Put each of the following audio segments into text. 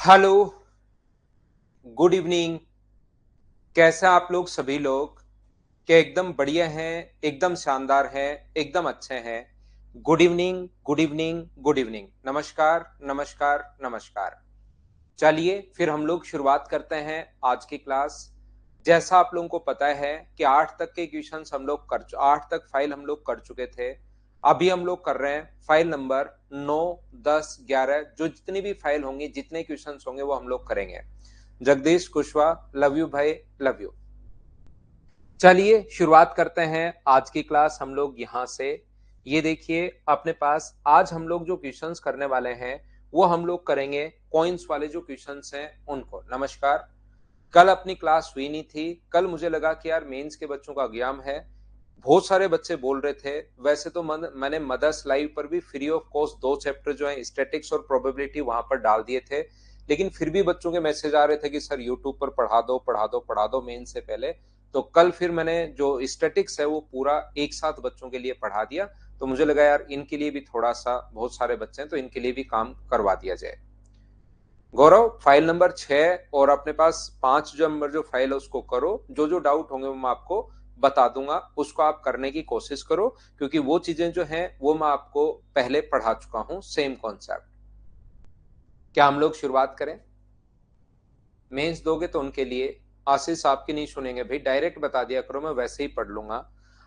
Hello, good evening. कैसे हैं आप लोग सभी लोग? क्या एकदम बढ़िया हैं, एकदम शानदार हैं, एकदम अच्छे हैं? Good evening, good evening, good evening. नमस्कार, नमस्कार, नमस्कार। चलिए फिर हम लोग शुरुआत करते हैं आज की क्लास। जैसा आप लोगों को पता है कि 8 तक के क्वेश्चंस हम लोग 8 तक फाइल हम लोग कर चुके थे। अभी हम लोग कर रहे हैं फाइल नंबर 9, 10, 11। जो जितनी भी फाइल होंगी, जितने क्वेश्चंस होंगे वो हम लोग करेंगे। जगदीश कुशवाहा, लव यू भाई, लव यू। चलिए शुरुआत करते हैं आज की क्लास हम लोग यहाँ से। ये देखिए अपने पास आज हम लोग जो क्वेश्चंस करने वाले हैं वो हम लोग करेंगे कॉइन्स वाले जो क्वेश्चंस हैं उनको। नमस्कार। कल अपनी क्लास हुई नहीं थी। कल मुझे लगा कि यार मेंस के बच्चों का एग्जाम है। बहुत सारे बच्चे बोल रहे थे। वैसे तो मैंने मदर्स लाइव पर भी फ्री ऑफ कॉस्ट 2 चैप्टर जो है स्टैटिक्स और प्रोबेबिलिटी वहां पर डाल दिए थे। लेकिन फिर भी बच्चों के मैसेज आ रहे थे कि सर यूट्यूब पर पढ़ा दो, पढ़ा दो, पढ़ा दो मेंस से पहले। तो कल फिर मैंने जो स्टैटिक्स है वो पूरा एक साथ बच्चों के लिए पढ़ा दिया। तो मुझे लगा यार इनके लिए भी थोड़ा सा, बहुत सारे बच्चे हैं तो इनके लिए भी काम करवा दिया जाए। गौरव, फाइल नंबर 6 और अपने पास 5 जो नंबर जो फाइल है उसको करो। जो जो डाउट होंगे वो मैं आपको बता दूंगा, उसको आप करने की कोशिश करो। क्योंकि वो चीजें जो हैं वो मैं आपको पहले पढ़ा चुका हूं, सेम कॉन्सेप्ट। क्या हम लोग शुरुआत करें? मेंस दोगे तो उनके लिए। आशीष आपकी नहीं सुनेंगे भाई, डायरेक्ट बता दिया करो, मैं वैसे ही पढ़ लूंगा।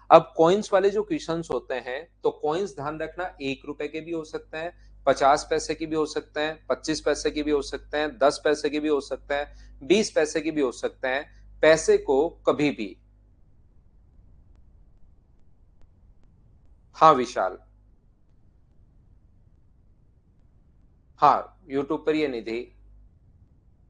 अब कॉइन्स वाले जो क्वेश्चंस होते हैं तो कॉइन्स ध्यान रखना 1 रुपए के भी हो सकते हैं, 50 पैसे की भी हो सकते हैं, 25 पैसे की भी हो सकते हैं, 10 पैसे की भी हो सकते हैं, 20 पैसे की भी हो सकते हैं। पैसे को कभी भी। हाँ विशाल। हाँ यूट्यूब पर ये निधि।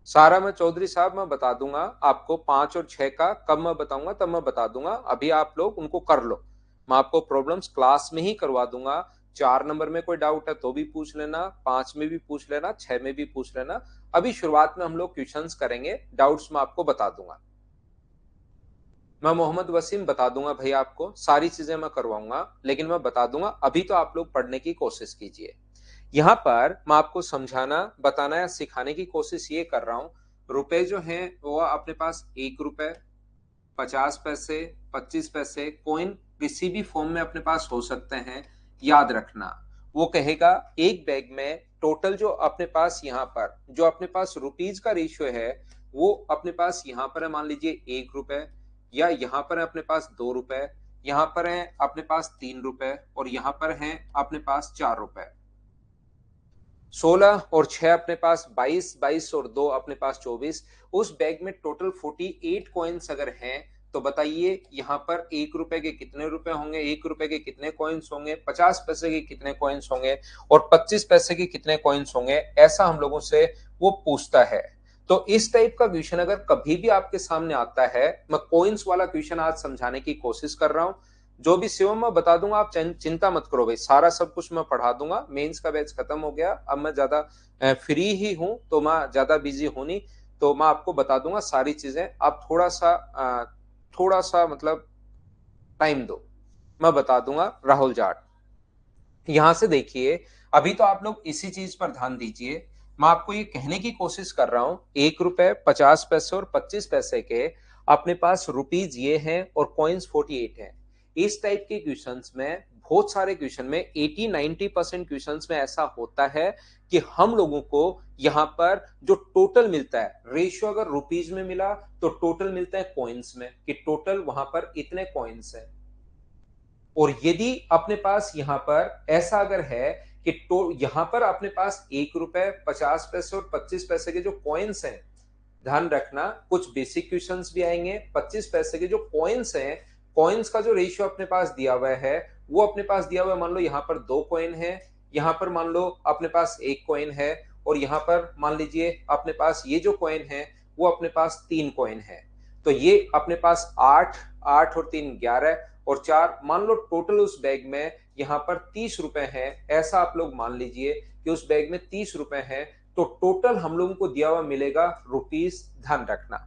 सारा मैं चौधरी साहब मैं बता दूंगा आपको 5 और 6 का कब मैं बताऊंगा तब मैं बता दूंगा। अभी आप लोग उनको कर लो। मैं आपको प्रॉब्लम्स क्लास में ही करवा दूंगा। 4 नंबर में कोई डाउट है तो भी पूछ लेना, 5 में भी पूछ लेना, 6 में भी पूछ लेना। अभी शुरुआत में हम लोग क्वेश्चंस करेंगे, डाउट्स मैं आपको बता दूंगा। मैं मोहम्मद वसीम बता दूंगा भाई, आपको सारी चीजें मैं करवाऊंगा लेकिन मैं बता दूंगा। अभी तो आप लोग पढ़ने की कोशिश कीजिए। यहाँ पर मैं आपको समझाना, बताना या सिखाने की कोशिश ये कर रहा हूँ। रुपए जो हैं वो अपने पास 1 रुपए, 50 पैसे, 25 पैसे कॉइन किसी भी फॉर्म में अपने पास हो सकते हैं। याद रखना, वो कहेगा एक बैग में टोटल जो अपने पास यहाँ पर जो अपने पास रुपीज का रेशियो है वो अपने पास यहाँ पर है मान लीजिए 1 रुपए, या यहाँ पर है अपने पास 2 रुपए, यहाँ पर है अपने पास 3 रुपए और यहाँ पर है अपने पास 4 रुपए। 16 और 6 अपने पास 22, 22 और 2 अपने पास 24। उस बैग में टोटल 48 कॉइन्स अगर हैं तो बताइए यहाँ पर 1 रुपए के कितने रुपए होंगे, 1 रुपए के कितने कॉइन्स होंगे, 50 पैसे के कितने कॉइन्स होंगे और 25 पैसे के कितने कॉइन्स होंगे। ऐसा हम लोगों से वो पूछता है। तो इस टाइप का क्वेश्चन अगर कभी भी आपके सामने आता है, मैं कॉइन्स वाला क्वेश्चन आज समझाने की कोशिश कर रहा हूं। जो भी शिवम मैं बता दूंगा, आप चिंता मत करो भाई, सारा सब कुछ मैं पढ़ा दूंगा। मेंस का बैच खत्म हो गया, अब मैं ज्यादा फ्री ही हूं तो मैं ज्यादा बिजी हूं नहीं। तो मैं आपको बता दूंगा सारी चीजें। आप थोड़ा सा मतलब टाइम दो, मैं बता दूंगा। राहुल जाट, यहां से देखिए। अभी तो आप लोग इसी चीज पर ध्यान दीजिए। मैं आपको ये कहने की कोशिश कर रहा हूं 1 रुपए, 50 पैसे और 25 पैसे के अपने पास रुपीज ये हैं और कॉइन्स 48 हैं। इस टाइप के क्वेश्चंस में, बहुत सारे क्वेश्चन में 80-90% क्वेश्चंस में ऐसा होता है कि हम लोगों को यहां पर जो टोटल मिलता है, रेशियो अगर रुपीज में मिला तो टोटल मिलता है कॉइन्स में, कि टोटल वहां पर इतने कॉइन्स हैं। और यदि अपने पास यहां पर ऐसा अगर है कि तो यहां पर अपने पास 1 रुपए, 50 पैसे और 25 पैसे के जो कॉइन्स हैं, ध्यान रखना कुछ बेसिक क्वेश्चंस भी आएंगे। 25 पैसे के जो कॉइन्स हैं, कॉइन्स का जो रेशियो अपने पास दिया हुआ है वो अपने पास दिया हुआ है। मान लो यहां पर 2 कॉइन है, यहां पर मान लो अपने पास 1 कॉइन है और यहां पर मान लीजिए अपने पास ये जो कॉइन है वो अपने पास 3 कॉइन है। तो ये अपने पास 8, 8 और 3 11 और 4 मान लो टोटल उस बैग में यहाँ पर 30 रुपए हैं। ऐसा आप लोग मान लीजिए कि उस बैग में 30 रुपए हैं। तो टोटल हम लोगों को दिया हुआ मिलेगा रुपीज। ध्यान रखना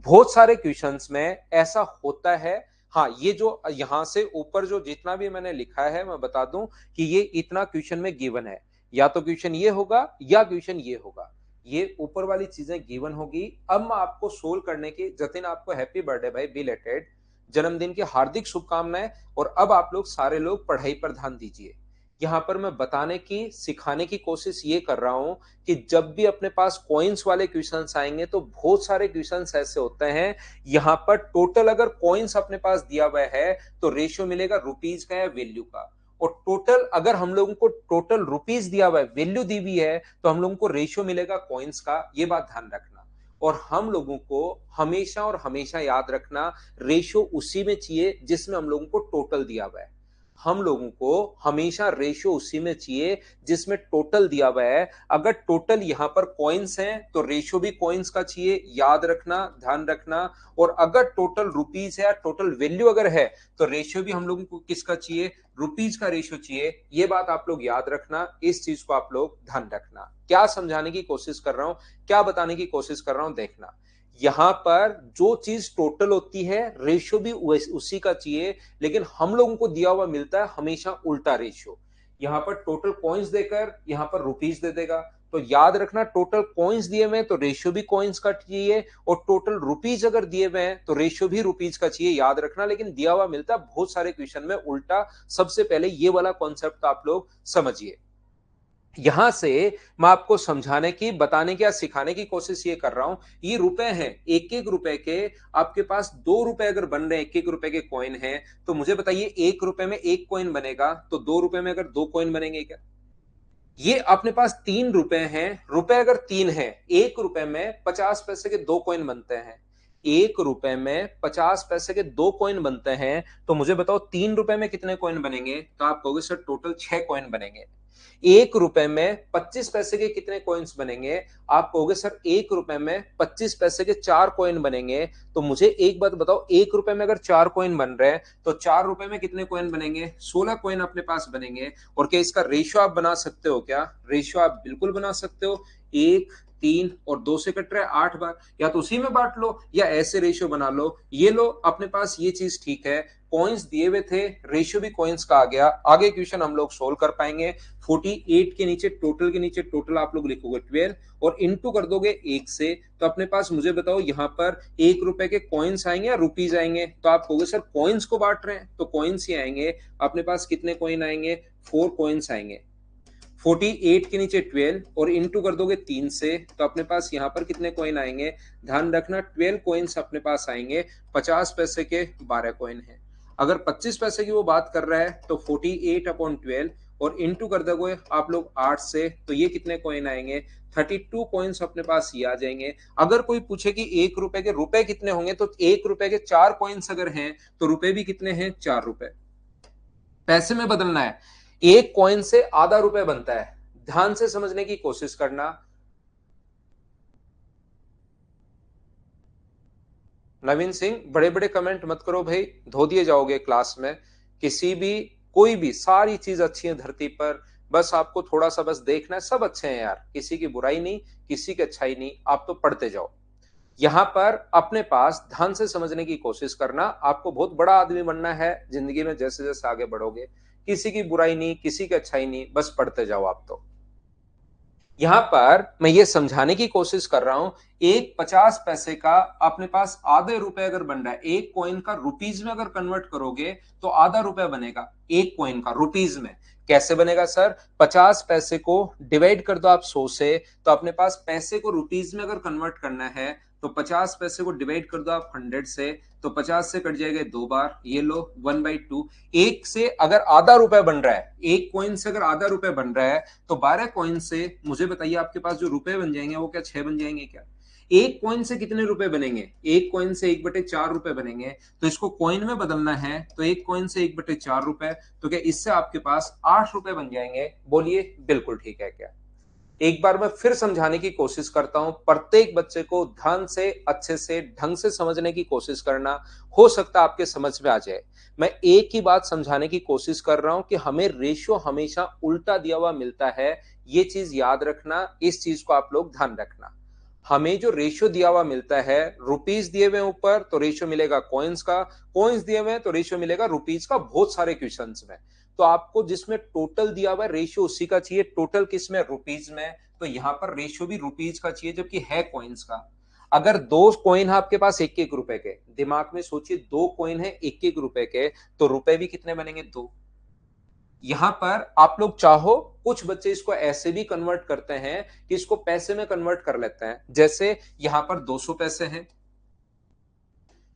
बहुत सारे क्वेश्चंस में ऐसा होता है। हाँ, ये जो यहां से ऊपर जो जितना भी मैंने लिखा है मैं बता दूं कि ये इतना क्वेश्चन में गिवन है। या तो क्वेश्चन ये होगा या क्वेश्चन ये होगा। ये ऊपर वाली चीजें गिवन होगी। अब मैं आपको सोल्व करने की, जतिन आपको हैप्पी बर्थडे भाई, बिलेटेड जन्मदिन की हार्दिक शुभकामनाएं। और अब आप लोग सारे लोग पढ़ाई पर ध्यान दीजिए। यहाँ पर मैं बताने की, सिखाने की कोशिश ये कर रहा हूं कि जब भी अपने पास कॉइन्स वाले क्वेश्चंस आएंगे तो बहुत सारे क्वेश्चंस ऐसे होते हैं, यहाँ पर टोटल अगर कॉइन्स अपने पास दिया हुआ है तो रेशियो मिलेगा रुपीज का या वैल्यू का। और टोटल अगर हम लोगों को टोटल रुपीज दिया हुआ है, वैल्यू दी हुई है, तो हम लोगों को रेशियो मिलेगा कॉइन्स का। ये बात ध्यान रखना। और हम लोगों को हमेशा और हमेशा याद रखना, रेशियो उसी में चाहिए जिसमें हम लोगों को टोटल दिया हुआ है। हम लोगों को हमेशा रेशियो उसी में चाहिए जिसमें टोटल दिया हुआ है। अगर टोटल यहां पर कॉइन्स हैं तो रेशियो भी कॉइन्स का चाहिए, याद रखना, ध्यान रखना। और अगर टोटल रुपीज है, टोटल वैल्यू अगर है, तो रेशियो भी हम लोगों को किसका चाहिए, रुपीज का रेशियो चाहिए। ये बात आप लोग याद रखना, इस चीज को आप लोग ध्यान रखना। क्या समझाने की कोशिश कर रहा हूं, क्या बताने की कोशिश कर रहा हूं, देखना। यहां पर जो चीज टोटल होती है रेशियो भी उसी का चाहिए, लेकिन हम लोगों को दिया हुआ मिलता है हमेशा उल्टा रेशियो। यहां पर टोटल कॉइन्स देकर यहां पर रुपीज दे देगा। तो याद रखना, टोटल कॉइन्स दिए हुए हैं तो रेशियो भी कॉइन्स का चाहिए, और टोटल रुपीज अगर दिए हुए हैं तो रेशियो भी रुपीज का चाहिए, याद रखना। लेकिन दिया हुआ मिलता है बहुत सारे क्वेश्चन में उल्टा। सबसे पहले ये वाला कॉन्सेप्ट आप लोग समझिए। यहां से मैं आपको समझाने की, बताने की या सिखाने की कोशिश ये कर रहा हूं। ये रुपए हैं, एक एक रुपए के आपके पास 2 रुपए अगर बन रहे हैं, एक एक रुपए के कॉइन हैं, तो मुझे बताइए 1 रुपए में एक कॉइन बनेगा तो 2 रुपए में अगर 2 कॉइन बनेंगे क्या? ये अपने पास 3 रुपए हैं, रुपए अगर 3 है, 1 रुपए में 50 पैसे के 2 कॉइन बनते हैं। 1 रुपए में 50 पैसे के 2 कॉइन बनते हैं, तो मुझे बताओ 3 रुपए में कितने कॉइन बनेंगे? तो आप कहोगे सर टोटल 6 कॉइन बनेंगे। 1 रुपए में 25 पैसे के कितने कॉइन्स बनेंगे? आप कहोगे सर 1 रुपए में 25 पैसे के 4 कॉइन बनेंगे। तो मुझे एक बात बताओ, 1 रुपए में अगर 4 कॉइन बन रहे हैं तो 4 रुपए में कितने कॉइन बनेंगे? 16 कॉइन अपने पास बनेंगे। और क्या इसका रेशियो आप बना सकते हो? क्या रेशियो आप बिल्कुल बना सकते हो। 1, 3 और 2 से कट रहा है 8 बार, या तो उसी में बांट लो या ऐसे रेशियो बना लो। ये लो अपने पास, ये चीज ठीक है। कॉइन्स दिए हुए थे, रेशियो भी कॉइन्स का आ गया। आगे क्वेश्चन हम लोग सोल्व कर पाएंगे। 48 के नीचे टोटल, के नीचे टोटल आप लोग लिखोगे 12 और इंटू कर दोगे 1 से। तो अपने पास मुझे बताओ यहाँ पर 1 रुपए के कॉइन्स आएंगे या रुपीज आएंगे? तो आप कहोगे सर कॉइन्स को बांट रहे हैं तो कॉइन्स ही आएंगे। अपने पास कितने कॉइन आएंगे? 4 कॉइन्स आएंगे। 48 के नीचे 12 और इंटू कर दोगे 3 से, तो अपने पास यहाँ पर कितने कॉइन आएंगे? ध्यान रखना 12 कॉइन्स अपने पास आएंगे। 50 पैसे के 12 कॉइन है। अगर 25 पैसे की वो बात कर रहा है तो 48/12 और इंटू कर दोगे आप लोग 8 से, तो ये कितने कॉइन आएंगे? 32 कॉइन्स अपने पास ये आ जाएंगे। अगर कोई पूछे कि 1 रुपए के रुपए कितने होंगे, तो 1 रुपए के 4 कॉइन्स अगर हैं तो रुपए भी कितने हैं? 4 रुपए। पैसे में बदलना है, एक कॉइन से आधा रुपए बनता है। ध्यान से समझने की कोशिश करना। नवीन सिंह, बड़े बड़े कमेंट मत करो भाई, धो दिए जाओगे क्लास में। किसी भी, कोई भी, सारी चीज अच्छी है धरती पर, बस आपको थोड़ा सा बस देखना है। सब अच्छे हैं यार, किसी की बुराई नहीं, किसी की अच्छाई नहीं, आप तो पढ़ते जाओ। यहां पर अपने पास ध्यान से समझने की कोशिश करना। आपको बहुत बड़ा आदमी बनना है जिंदगी में, जैसे जैसे आगे बढ़ोगे। किसी की बुराई नहीं, किसी की अच्छाई नहीं, बस पढ़ते जाओ आप तो। यहां पर मैं ये समझाने की कोशिश कर रहा हूं, एक 50 पैसे का अपने पास आधे रुपए अगर बन रहा है, एक कॉइन का रुपीज में अगर कन्वर्ट करोगे तो आधा रुपया बनेगा एक कॉइन का रुपीज में। कैसे बनेगा सर? 50 पैसे को डिवाइड कर दो आप 100 से, तो अपने पास पैसे को रुपीज में अगर कन्वर्ट करना है तो 50 पैसे को डिवाइड कर दो आप 100 से, तो 50 से कट जाएगा 2 बार, ये लो 1/2। एक से अगर आधा रुपया बन रहा है, एक कॉइन से अगर आधा रुपया बन रहा है, तो 12 कॉइन से मुझे बताइए आपके पास जो रुपए बन जाएंगे वो क्या 6 बन जाएंगे क्या? एक कॉइन से कितने रुपए बनेंगे? एक कॉइन से 1/4 रुपए बनेंगे। तो इसको कॉइन में बदलना है तो एक कॉइन से 1/4 रुपए, तो क्या इससे आपके पास 8 रुपए बन जाएंगे? बोलिए बिल्कुल ठीक है क्या? एक बार मैं फिर समझाने की कोशिश करता हूं, प्रत्येक बच्चे को ध्यान से, अच्छे से, ढंग से समझने की कोशिश करना। हो सकता है आपके समझ में आ जाए। मैं एक ही बात समझाने की कोशिश कर रहा हूं कि हमें रेशियो हमेशा उल्टा दिया हुआ मिलता है। ये चीज याद रखना, इस चीज को आप लोग ध्यान रखना। हमें जो रेशियो दिया हुआ मिलता है, रुपीज दिए हुए ऊपर तो रेशियो मिलेगा कॉइन्स का, कॉइन्स दिए हुए तो रेशियो मिलेगा रुपीज का, बहुत सारे क्वेश्चंस में। तो आपको जिसमें टोटल दिया हुआ है रेशियो उसी का चाहिए। टोटल किस में? रुपीज में। तो यहां पर रेशियो भी रुपीज का चाहिए, जबकि है कॉइन्स का। अगर दो कॉइन है आपके पास एक एक रुपए के, दिमाग में सोचिए, दो कॉइन है एक एक रुपए के, तो रुपए भी कितने बनेंगे? दो। यहां पर आप लोग चाहो, कुछ बच्चे इसको ऐसे भी कन्वर्ट करते हैं कि इसको पैसे में कन्वर्ट कर लेते हैं। जैसे यहां पर 200 पैसे हैं,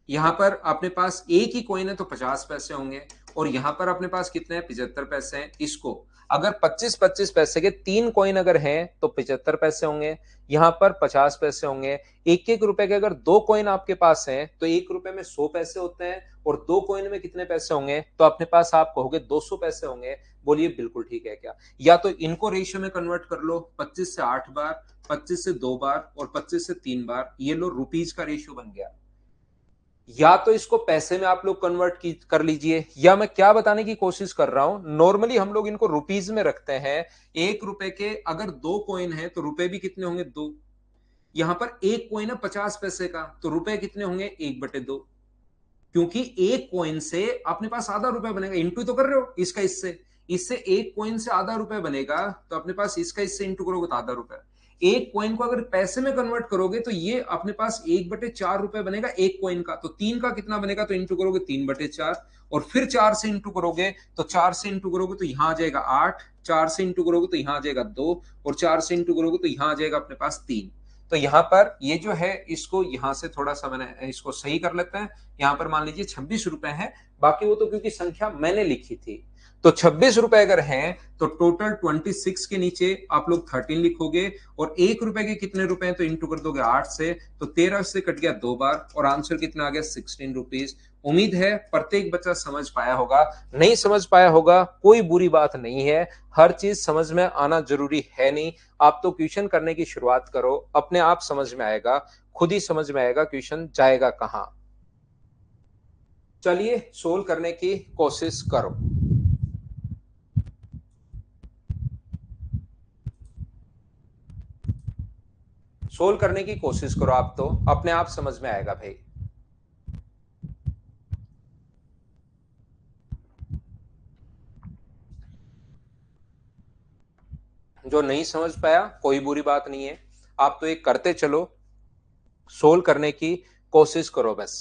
यहां पर अपने पास एक ही कॉइन है तो 50 पैसे होंगे, और यहां पर अपने पास कितने हैं? 75 पैसे हैं। इसको अगर 25-25 पैसे के तीन कॉइन अगर हैं तो 75 पैसे होंगे, यहां पर 50 पैसे होंगे। एक एक रुपए के अगर दो कॉइन आपके पास हैं तो एक रुपए में 100 पैसे होते हैं, और दो कॉइन में कितने पैसे होंगे? तो अपने पास आप कहोगे 200 पैसे होंगे। बोलिए बिल्कुल ठीक है क्या? या तो इनको रेशियो में कन्वर्ट कर लो, 25 से 8 बार, 25 से 2 बार और 25 से 3 बार, ये लो रुपीज का रेशियो बन गया। या तो इसको पैसे में आप लोग कन्वर्ट कर लीजिए, या मैं क्या बताने की कोशिश कर रहा हूं, नॉर्मली हम लोग इनको रुपीज में रखते हैं। एक रुपए के अगर दो कॉइन है तो रुपए भी कितने होंगे? दो। यहां पर एक कॉइन है 50 पैसे का, तो रुपए कितने होंगे? 1/2। क्योंकि एक कॉइन से अपने पास आधा रुपया बनेगा। इंटू तो कर रहे हो इसका इससे, इससे एक कॉइन से आधा रुपया बनेगा, तो अपने पास इसका इससे इंटू करोगे तो आधा रुपया। एक कॉइन को अगर पैसे में कन्वर्ट करोगे तो ये अपने पास 1/4 रुपए बनेगा एक कॉइन का। तो तीन का कितना बनेगा? तो इंटू करोगे 3/4, और फिर 4 से इंटू करोगे, तो 4 से इंटू करोगे तो यहां आ जाएगा 8, 4 से इंटू करोगे तो यहां आ जाएगा 2, और 4 से इंटू करोगे तो यहां आ जाएगा अपने पास 3। तो यहां पर ये जो है, इसको यहां से थोड़ा सा मैंने इसको सही कर लेते हैं। यहां पर मान लीजिए 26 रुपए है, बाकी वो तो क्योंकि संख्या मैंने लिखी थी। तो 26 रुपए अगर हैं तो टोटल 26 के नीचे आप लोग 13 लिखोगे, और एक रुपए के कितने रुपए हैं? तो इंटू कर दोगे 8 से, तो 13 से कट गया 2 बार, और आंसर कितना आ गया? 16 रुपीज। उम्मीद है प्रत्येक बच्चा समझ पाया होगा। नहीं समझ पाया होगा कोई बुरी बात नहीं है, हर चीज समझ में आना जरूरी है नहीं। आप तो क्वेश्चन करने की शुरुआत करो, अपने आप समझ में आएगा, खुद ही समझ में आएगा क्वेश्चन जाएगा कहां। चलिए सोल्व करने की कोशिश करो। सोल्व करने की कोशिश करो, आप तो अपने आप समझ में आएगा भाई। जो नहीं समझ पाया कोई बुरी बात नहीं है, आप तो एक करते चलो, सोल्व करने की कोशिश करो बस।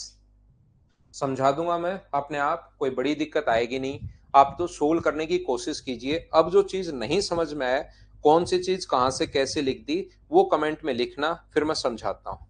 समझा दूंगा मैं अपने आप, कोई बड़ी दिक्कत आएगी नहीं। आप तो सोल्व करने की कोशिश कीजिए। अब जो चीज नहीं समझ में आए, कौन सी चीज कहां से कैसे लिख दी, वो कमेंट में लिखना, फिर मैं समझाता हूं।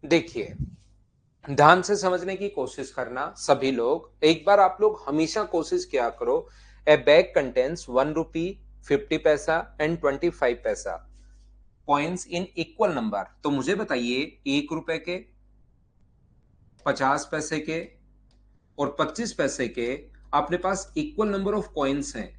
देखिए, ध्यान से समझने की कोशिश करना सभी लोग। एक बार आप लोग हमेशा कोशिश किया करो, ए बैग कंटेन्स 1 रुपी, 50 पैसा एंड 25 पैसा कॉइन्स इन इक्वल नंबर। तो मुझे बताइए, एक रुपए के, 50 पैसे के और 25 पैसे के अपने पास इक्वल नंबर ऑफ कॉइन्स हैं।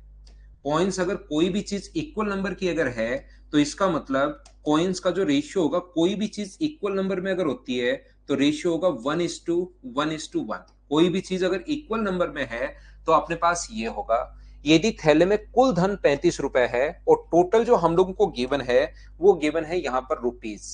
कॉइन्स अगर कोई भी चीज इक्वल नंबर की अगर है, तो इसका मतलब कॉइन्स का जो रेशियो होगा, कोई भी चीज इक्वल नंबर में अगर होती है तो रेशियो होगा 1:1:1। कोई भी चीज अगर इक्वल नंबर में है तो अपने पास ये होगा। यदि थैले में कुल धन 35 रुपए है और टोटल जो हम लोगों को गिवन है वो गिवन है यहां पर रुपीज,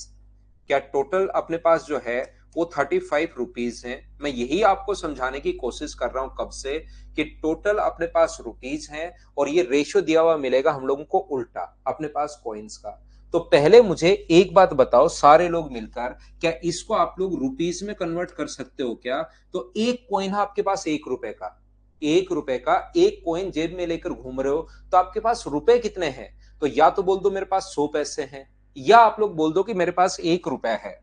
क्या टोटल अपने पास जो है वो 35 रुपीज है। मैं यही आपको समझाने की कोशिश कर रहा हूं कब से, कि टोटल अपने पास रुपीज है, और ये रेशियो दिया हुआ मिलेगा हम लोगों को उल्टा अपने पास कॉइन्स का। तो पहले मुझे एक बात बताओ सारे लोग मिलकर, क्या इसको आप लोग रुपीज में कन्वर्ट कर सकते हो क्या? तो एक कॉइन है आपके पास 1 रुपए का, 1 रुपए का एक कॉइन जेब में लेकर घूम रहे हो, तो आपके पास रुपए कितने हैं? तो या तो बोल दो मेरे पास 100 पैसे हैं, या आप लोग बोल दो कि मेरे पास 1 रुपया है,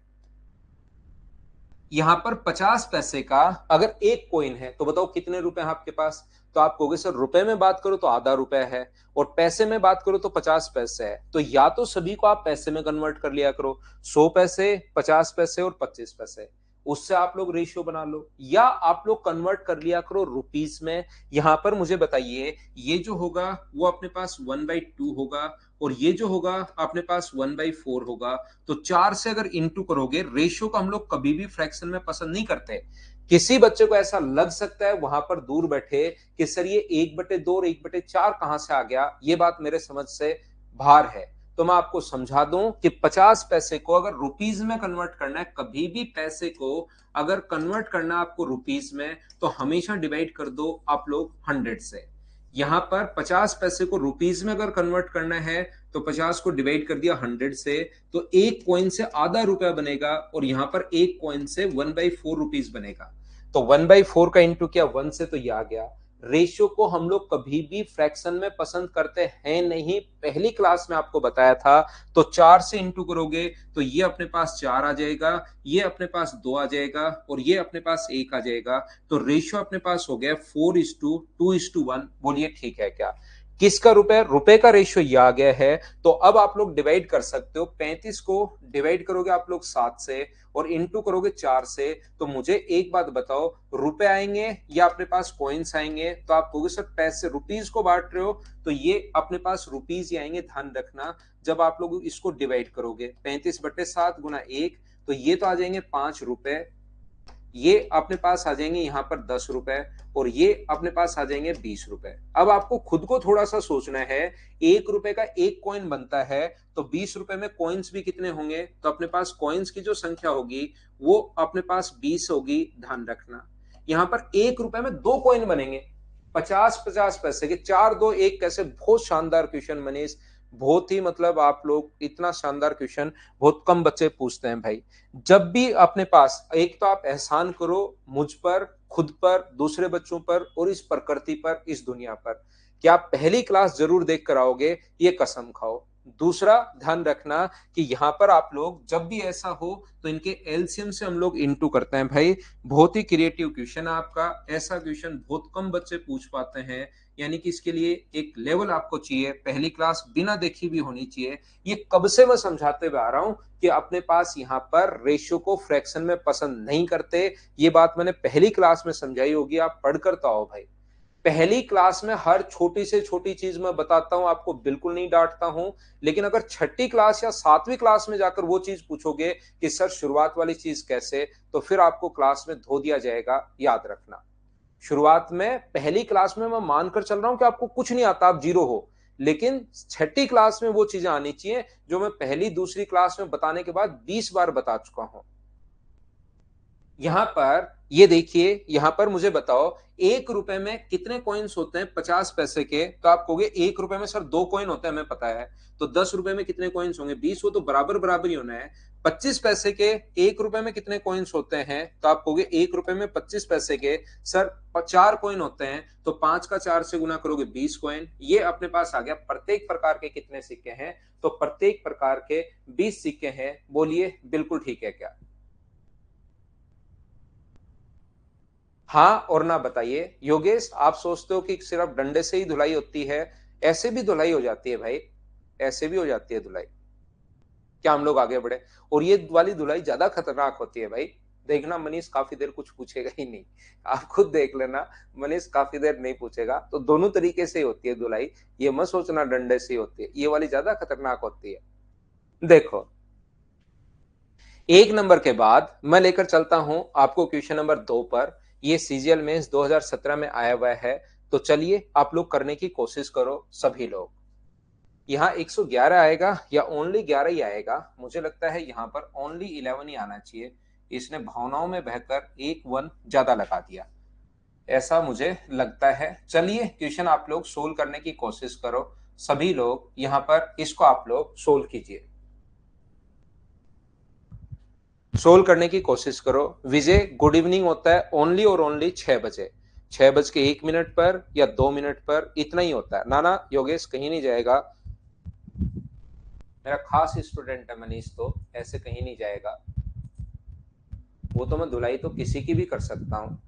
यहां पर 50 पैसे का अगर एक कॉइन है तो बताओ कितने रुपए हैं आपके पास। तो आप कहोगे सर रुपए में बात करो तो आधा रुपया है, और पैसे में बात करो तो 50 पैसे है, तो या तो सभी को आप पैसे में कन्वर्ट कर लिया करो, 100 पैसे, 50 पैसे और 25 पैसे, उससे आप लोग रेशियो बना लो, या आप लोग कन्वर्ट कर लिया करो रुपीस में। यहां पर मुझे बताइए, ये जो होगा वो अपने पास 1/2 होगा, और ये जो होगा अपने पास 1/4 होगा। तो 4 से अगर इंटू करोगे, रेशियो को हम लोग कभी भी फ्रैक्शन में पसंद नहीं करते। किसी बच्चे को ऐसा लग सकता है वहां पर दूर बैठे कि सर ये 1/2 और 1/4 कहां से आ गया, ये बात मेरे समझ से बाहर है। तो मैं आपको समझा दूं कि 50 पैसे को अगर रुपीज में कन्वर्ट करना है, कभी भी पैसे को अगर कन्वर्ट करना आपको रुपीज में, तो हमेशा डिवाइड कर दो आप लोग 100 से। यहां पर 50 पैसे को रुपीज में अगर कन्वर्ट करना है तो 50 को डिवाइड कर दिया 100 से, तो एक कॉइन से आधा रुपया बनेगा, और यहां पर एक कॉइन से 1/4 रुपीज बनेगा। तो 1/4 का इंटू किया 1 से, तो यह आ गया। रेशियो को हम लोग कभी भी फ्रैक्शन में पसंद करते हैं नहीं, पहली क्लास में आपको बताया था। तो 4 से इंटू करोगे तो ये अपने पास 4 आ जाएगा, ये अपने पास 2 आ जाएगा, और ये अपने पास 1 आ जाएगा। तो रेशियो अपने पास हो गया 4:2:1। बोलिए ठीक है क्या। किसका रुपए, रुपए का रेशियो ये आ गया है। तो अब आप लोग डिवाइड कर सकते हो, 35 को डिवाइड करोगे आप लोग 7 से और इंटू करोगे 4 से। तो मुझे एक बात बताओ, रुपए आएंगे या अपने पास कॉइन्स आएंगे। तो आप कहोगे सर पैसे रुपीज को बांट रहे हो, तो ये अपने पास रुपीज ही आएंगे, ध्यान रखना। जब आप लोग इसको डिवाइड करोगे 35/7 गुना 1, तो ये तो आ जाएंगे 5 रुपए, ये अपने पास आ जाएंगे यहाँ पर 10 रुपए, और ये अपने पास आ जाएंगे 20 रुपए। अब आपको खुद को थोड़ा सा सोचना है, 1 रुपए का एक कॉइन बनता है, तो 20 रुपए में कॉइन्स भी कितने होंगे। तो अपने पास कॉइन्स की जो संख्या होगी वो अपने पास 20 होगी, ध्यान रखना। यहाँ पर 1 रुपए में 2 कॉइन बनेंगे, 50-50 पैसे के, 4, 2, 1 कैसे। बहुत शानदार क्वेश्चन मनीष, बहुत ही मतलब आप लोग इतना शानदार क्वेश्चन बहुत कम बच्चे पूछते हैं भाई। जब भी अपने पास, एक तो आप एहसान करो मुझ पर, खुद पर, दूसरे बच्चों पर, और इस प्रकृति पर, इस दुनिया पर, कि आप पहली क्लास जरूर देख कर आओगे, ये कसम खाओ। दूसरा ध्यान रखना कि यहां पर आप लोग जब भी ऐसा हो तो इनके एलसीएम से हम लोग इनटू करते हैं भाई। बहुत ही क्रिएटिव क्वेश्चन है आपका, ऐसा क्वेश्चन बहुत कम बच्चे पूछ पाते हैं। यानी कि इसके लिए एक लेवल आपको चाहिए, पहली क्लास बिना देखी भी होनी चाहिए। ये कब से मैं समझाते हुए आ रहा हूं कि अपने पास यहाँ पर रेशियो को फ्रैक्शन में पसंद नहीं करते। ये बात मैंने पहली क्लास में समझाई होगी, आप पढ़कर तो आओ भाई। पहली क्लास में हर छोटी से छोटी चीज मैं बताता हूं, आपको बिल्कुल नहीं डांटता हूं। लेकिन अगर छठी क्लास या 7वीं क्लास में जाकर वो चीज पूछोगे कि सर शुरुआत वाली चीज कैसे, तो फिर आपको क्लास में धो दिया जाएगा, याद रखना। शुरुआत में पहली क्लास में मैं मानकर चल रहा हूं कि आपको कुछ नहीं आता, आप जीरो हो। लेकिन छठी क्लास में वो चीजें आनी चाहिए जो मैं पहली दूसरी क्लास में बताने के बाद 20 बार बता चुका हूं। यहां पर ये देखिए, यहां पर मुझे बताओ 1 रुपए में कितने कॉइन्स होते हैं 50 पैसे के। तो आप कहोगे 1 रुपए में सर 2 कॉइन होते हैं, हमें पता है। तो 10 रुपए में कितने कॉइन्स होंगे 20, वो तो बराबर बराबर ही होना है। 25 पैसे के 1 रुपए में कितने कॉइन्स होते हैं। तो आप कहोगे 1 रुपए में 25 पैसे के सर 4 कॉइन होते हैं। तो 5 का 4 से गुना करोगे 20 कॉइन। ये अपने पास आ गया। प्रत्येक प्रकार के कितने सिक्के हैं, तो प्रत्येक प्रकार के 20 सिक्के हैं। बोलिए बिल्कुल ठीक है क्या। हाँ और ना बताइए। योगेश आप सोचते हो कि सिर्फ डंडे से ही धुलाई होती है, ऐसे भी धुलाई हो जाती है भाई, ऐसे भी हो जाती है धुलाई। क्या हम लोग आगे बढ़े। और ये वाली धुलाई ज्यादा खतरनाक होती है भाई। देखना मनीष काफी देर कुछ पूछेगा ही नहीं, आप खुद देख लेना। मनीष काफी देर नहीं पूछेगा। तो दोनों तरीके से होती है धुलाई, ये मत सोचना डंडे से होती है, ये वाली ज्यादा खतरनाक होती है। देखो, 1 नंबर के बाद मैं लेकर चलता हूं आपको क्वेश्चन नंबर 2 पर। ये सीजीएल मेंस 2017 में आया हुआ है। तो चलिए आप लोग करने की कोशिश करो सभी लोग। यहाँ 111 आएगा या ओनली 11 ही आएगा, मुझे लगता है यहाँ पर ओनली 11 ही आना चाहिए। इसने भावनाओं में बहकर एक 1 ज्यादा लगा दिया, ऐसा मुझे लगता है। चलिए क्वेश्चन आप लोग सोल्व करने की कोशिश करो सभी लोग। यहाँ पर इसको आप लोग सोल्व कीजिए, सोल्व करने की कोशिश करो। विजय गुड इवनिंग होता है ओनली और ओनली 6 बजे, 6:01 पर या 2 मिनट पर, इतना ही होता है। नाना योगेश कहीं नहीं जाएगा। मेरा खास स्टूडेंट है मनीष, तो ऐसे कहीं नहीं जाएगा। वो तो मैं धुलाई तो किसी की भी कर सकता हूँ।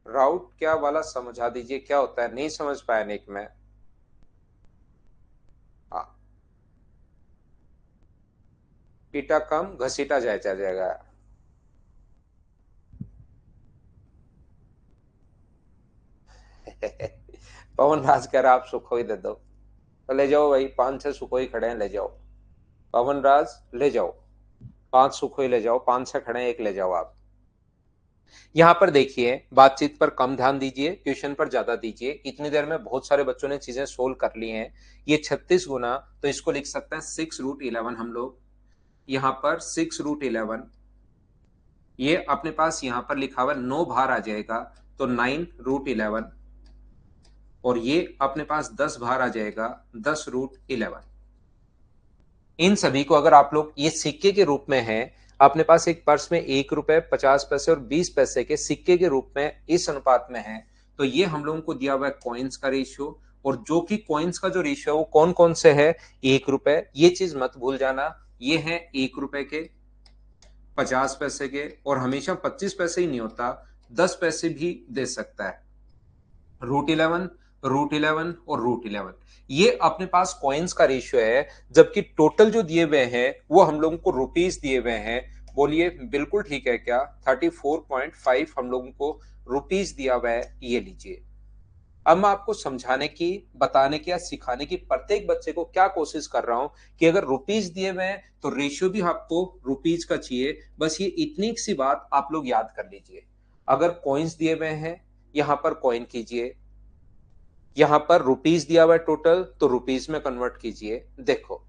राउट क्या वाला समझा दीजिए, क्या होता है, नहीं समझ पाया निक में। हाँ, पीटा कम घसीटा जाएगा। पवन राज कह रहा आप सुखोई दे दो, तो ले जाओ भाई, 5-6 सुखोई खड़े हैं, ले जाओ। पवन राज ले जाओ, 5 सुखोई ले जाओ, 5-6 खड़े हैं, एक ले जाओ आप। यहाँ पर देखिए, बातचीत पर कम ध्यान दीजिए, क्वेश्चन पर ज्यादा दीजिए। इतनी देर में बहुत सारे बच्चों ने चीजें सोल्व कर ली हैं। ये 36 गुना, तो इसको लिख सकते हैं 6√11 हम लोग। यहाँ पर 6√11, ये अपने पास यहाँ पर लिखा हुआ 9 बाहर आ जाएगा, तो 9√11। और ये अपने पास 10 बाहर आ जाएगा, 10√11। इन सभी को अगर आप लोग ये सिक्के के रूप में है, अपने पास एक पर्स में 1 रुपए, 50 पैसे और 20 पैसे के सिक्के के रूप में इस अनुपात में है, तो ये हम लोगों को दिया हुआ है कॉइन्स का रेशियो। और जो कि कॉइन्स का जो रेशियो है वो कौन कौन से है, 1 रुपए, ये चीज मत भूल जाना। ये है 1 रुपए के, 50 पैसे के, और हमेशा 25 पैसे ही नहीं होता, 10 पैसे भी दे सकता है। √11, √11 और √11, ये अपने पास कॉइन्स का रेशियो है। जबकि टोटल जो दिए हुए हैं वो हम लोगों को रुपीस दिए हुए हैं। बोलिए बिल्कुल ठीक है क्या, 34.5 हम लोगों को रुपीस दिया हुआ है, ये लीजिए। अब मैं आपको समझाने की, बताने की या सिखाने की प्रत्येक बच्चे को क्या कोशिश कर रहा हूं कि अगर रुपीस दिए हुए हैं तो रेशियो भी आपको रुपीस का चाहिए। बस ये इतनी सी बात आप लोग याद कर लीजिए। अगर कॉइन्स दिए हुए हैं, यहां पर कॉइन कीजिए, यहां पर रुपीस दिया हुआ है टोटल, तो रुपीस में कन्वर्ट कीजिए। देखो,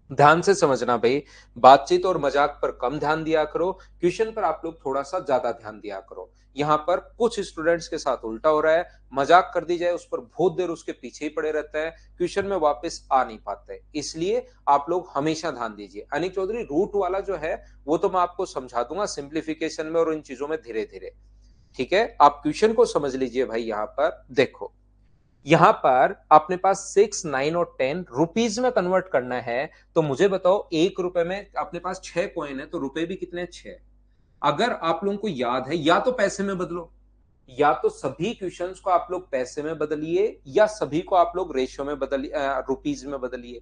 ध्यान से समझना भाई, बातचीत और मजाक पर कम ध्यान दिया करो, क्वेश्चन पर आप लोग थोड़ा सा ज्यादा ध्यान दिया करो। यहाँ पर कुछ स्टूडेंट्स के साथ उल्टा हो रहा है, मजाक कर दी जाए उस पर बहुत देर उसके पीछे ही पड़े रहते हैं, क्वेश्चन में वापस आ नहीं पाते। इसलिए आप लोग हमेशा ध्यान दीजिए। अनिक चौधरी, रूट वाला जो है वो तो मैं आपको समझा दूंगा सिंप्लीफिकेशन में और इन चीजों में धीरे धीरे। ठीक है, आप क्वेश्चन को समझ लीजिए भाई। यहाँ पर देखो, यहां पर अपने पास 6, 9 और 10 रुपीज में कन्वर्ट करना है, तो मुझे बताओ 1 रुपए में अपने पास 6 कॉइन है, तो रुपए भी कितने, 6। अगर आप लोगों को याद है, या तो पैसे में बदलो, या तो सभी क्वेश्चंस को आप लोग पैसे में बदलिए, या सभी को आप लोग रेशियो में बदलिए, रुपीज में बदलिए।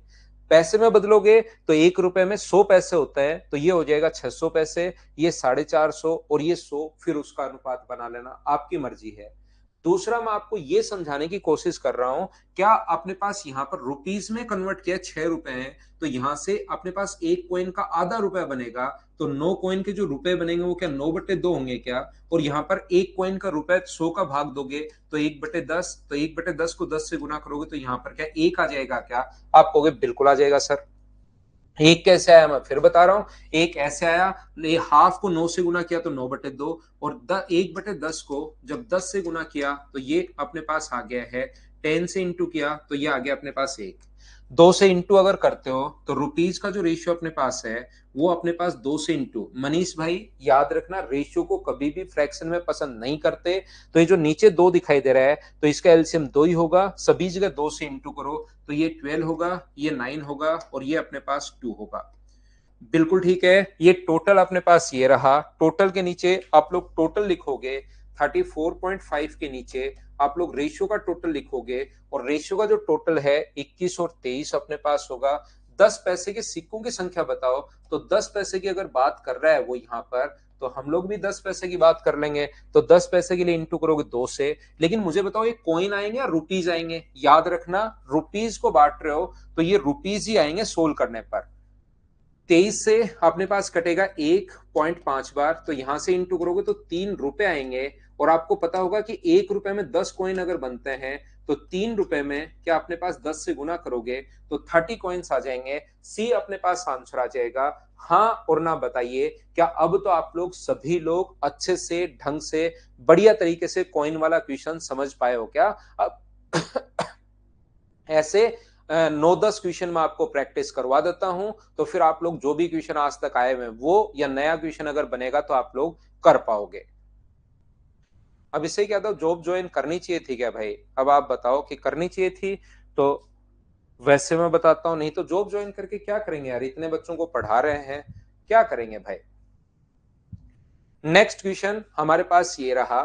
पैसे में बदलोगे तो 1 रुपए में 100 पैसे होते हैं, तो ये हो जाएगा 600 पैसे, ये 450 और ये 100, फिर उसका अनुपात बना लेना, आपकी मर्जी है। दूसरा, मैं आपको यह समझाने की कोशिश कर रहा हूं, क्या अपने पास यहां पर रुपीज में कन्वर्ट किया, 6 रुपए हैं, तो यहां से अपने पास एक कॉइन का आधा रुपया बनेगा, तो 9 कॉइन के जो रुपए बनेंगे वो क्या 9/2 होंगे क्या। और यहाँ पर एक कॉइन का रुपए 100 का भाग दोगे तो 1/10, तो 1/10 को 10 से गुना करोगे तो यहाँ पर क्या 1 आ जाएगा क्या। आप कहोगे बिल्कुल आ जाएगा सर। एक कैसे आया, मैं फिर बता रहा हूं। एक ऐसे आया, हाफ को 9 से गुना किया तो 9/2, और 1/10 को जब 10 से गुना किया तो ये अपने पास आ गया है, 10 से इंटू किया तो ये आ गया अपने पास 1। 2 से इंटू अगर करते हो तो रुपीज का जो रेशियो अपने पास है वो अपने पास 2 से इंटू। मनीष भाई याद रखना, रेशियो को कभी भी फ्रैक्शन में पसंद नहीं करते। तो ये जो नीचे 2 दिखाई दे रहा है, तो इसका एलसीएम 2 ही होगा, सभी जगह 2 से इंटू करो, तो ये 12 होगा, ये 9 होगा, और ये अपने पास 2 होगा। बिल्कुल ठीक है, ये टोटल अपने पास ये रहा। टोटल के नीचे आप लोग टोटल लिखोगे, 34.5 के नीचे आप लोग रेशियो का टोटल लिखोगे, और रेशियो का जो टोटल है 21 और 23 अपने पास होगा। 10 पैसे के सिक्कों की संख्या बताओ, तो 10 पैसे की अगर बात कर रहा है वो यहाँ पर, तो हम लोग भी 10 पैसे की बात कर लेंगे, तो 10 पैसे के लिए इंटू करोगे 2 से। लेकिन मुझे बताओ ये कॉइन आएंगे या रुपीज आएंगे, याद रखना रुपीज को बांट रहे हो तो ये रुपीज ही आएंगे सोल्व करने पर। 23 से अपने पास कटेगा 1.5 बार, तो यहां से इंटू करोगे तो 3 रुपए आएंगे। और आपको पता होगा कि 1 रुपए में 10 कॉइन अगर बनते हैं, तो 3 रुपए में क्या अपने पास 10 से गुना करोगे तो 30 कॉइन्स आ जाएंगे। सी अपने पास आंसर आ जाएगा। हाँ और ना बताइए, क्या अब तो आप लोग सभी लोग अच्छे से, ढंग से, बढ़िया तरीके से कॉइन वाला क्वेश्चन समझ पाए हो क्या। अब ऐसे 9-10 क्वेश्चन मैं आपको प्रैक्टिस करवा देता हूं, तो फिर आप लोग जो भी क्वेश्चन आज तक आए हुए वो या नया क्वेश्चन अगर बनेगा तो आप लोग कर पाओगे। अब इससे क्या था, जॉब ज्वाइन करनी चाहिए थी क्या भाई? अब आप बताओ कि करनी चाहिए थी तो वैसे मैं बताता हूँ, नहीं तो जॉब ज्वाइन करके क्या करेंगे यार, इतने बच्चों को पढ़ा रहे हैं, क्या करेंगे भाई। नेक्स्ट क्वेश्चन हमारे पास ये रहा।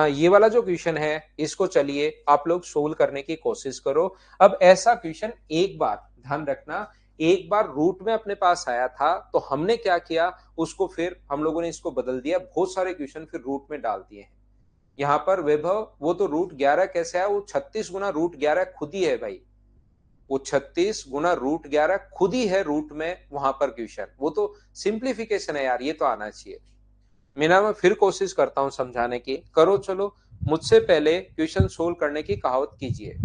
ये वाला जो क्वेश्चन है इसको चलिए आप लोग सोल्व करने की कोशिश करो। अब ऐसा क्वेश्चन एक बार ध्यान रखना, एक बार रूट में अपने पास आया था तो हमने क्या किया, उसको फिर हम लोगों ने इसको बदल दिया, बहुत सारे क्वेश्चन फिर रूट में डाल दिए हैं। यहाँ पर वैभव वो तो रूट 11 कैसे आया, वो 36 गुना रूट 11 खुद ही है भाई, वो 36 गुना रूट 11 खुद ही है रूट में, वहां पर क्वेश्चन वो तो सिंप्लीफिकेशन है यार, ये तो आना चाहिए। मीना मैं फिर कोशिश करता हूं समझाने की, करो चलो, मुझसे पहले क्वेश्चन सोल्व करने की कहावत कीजिए।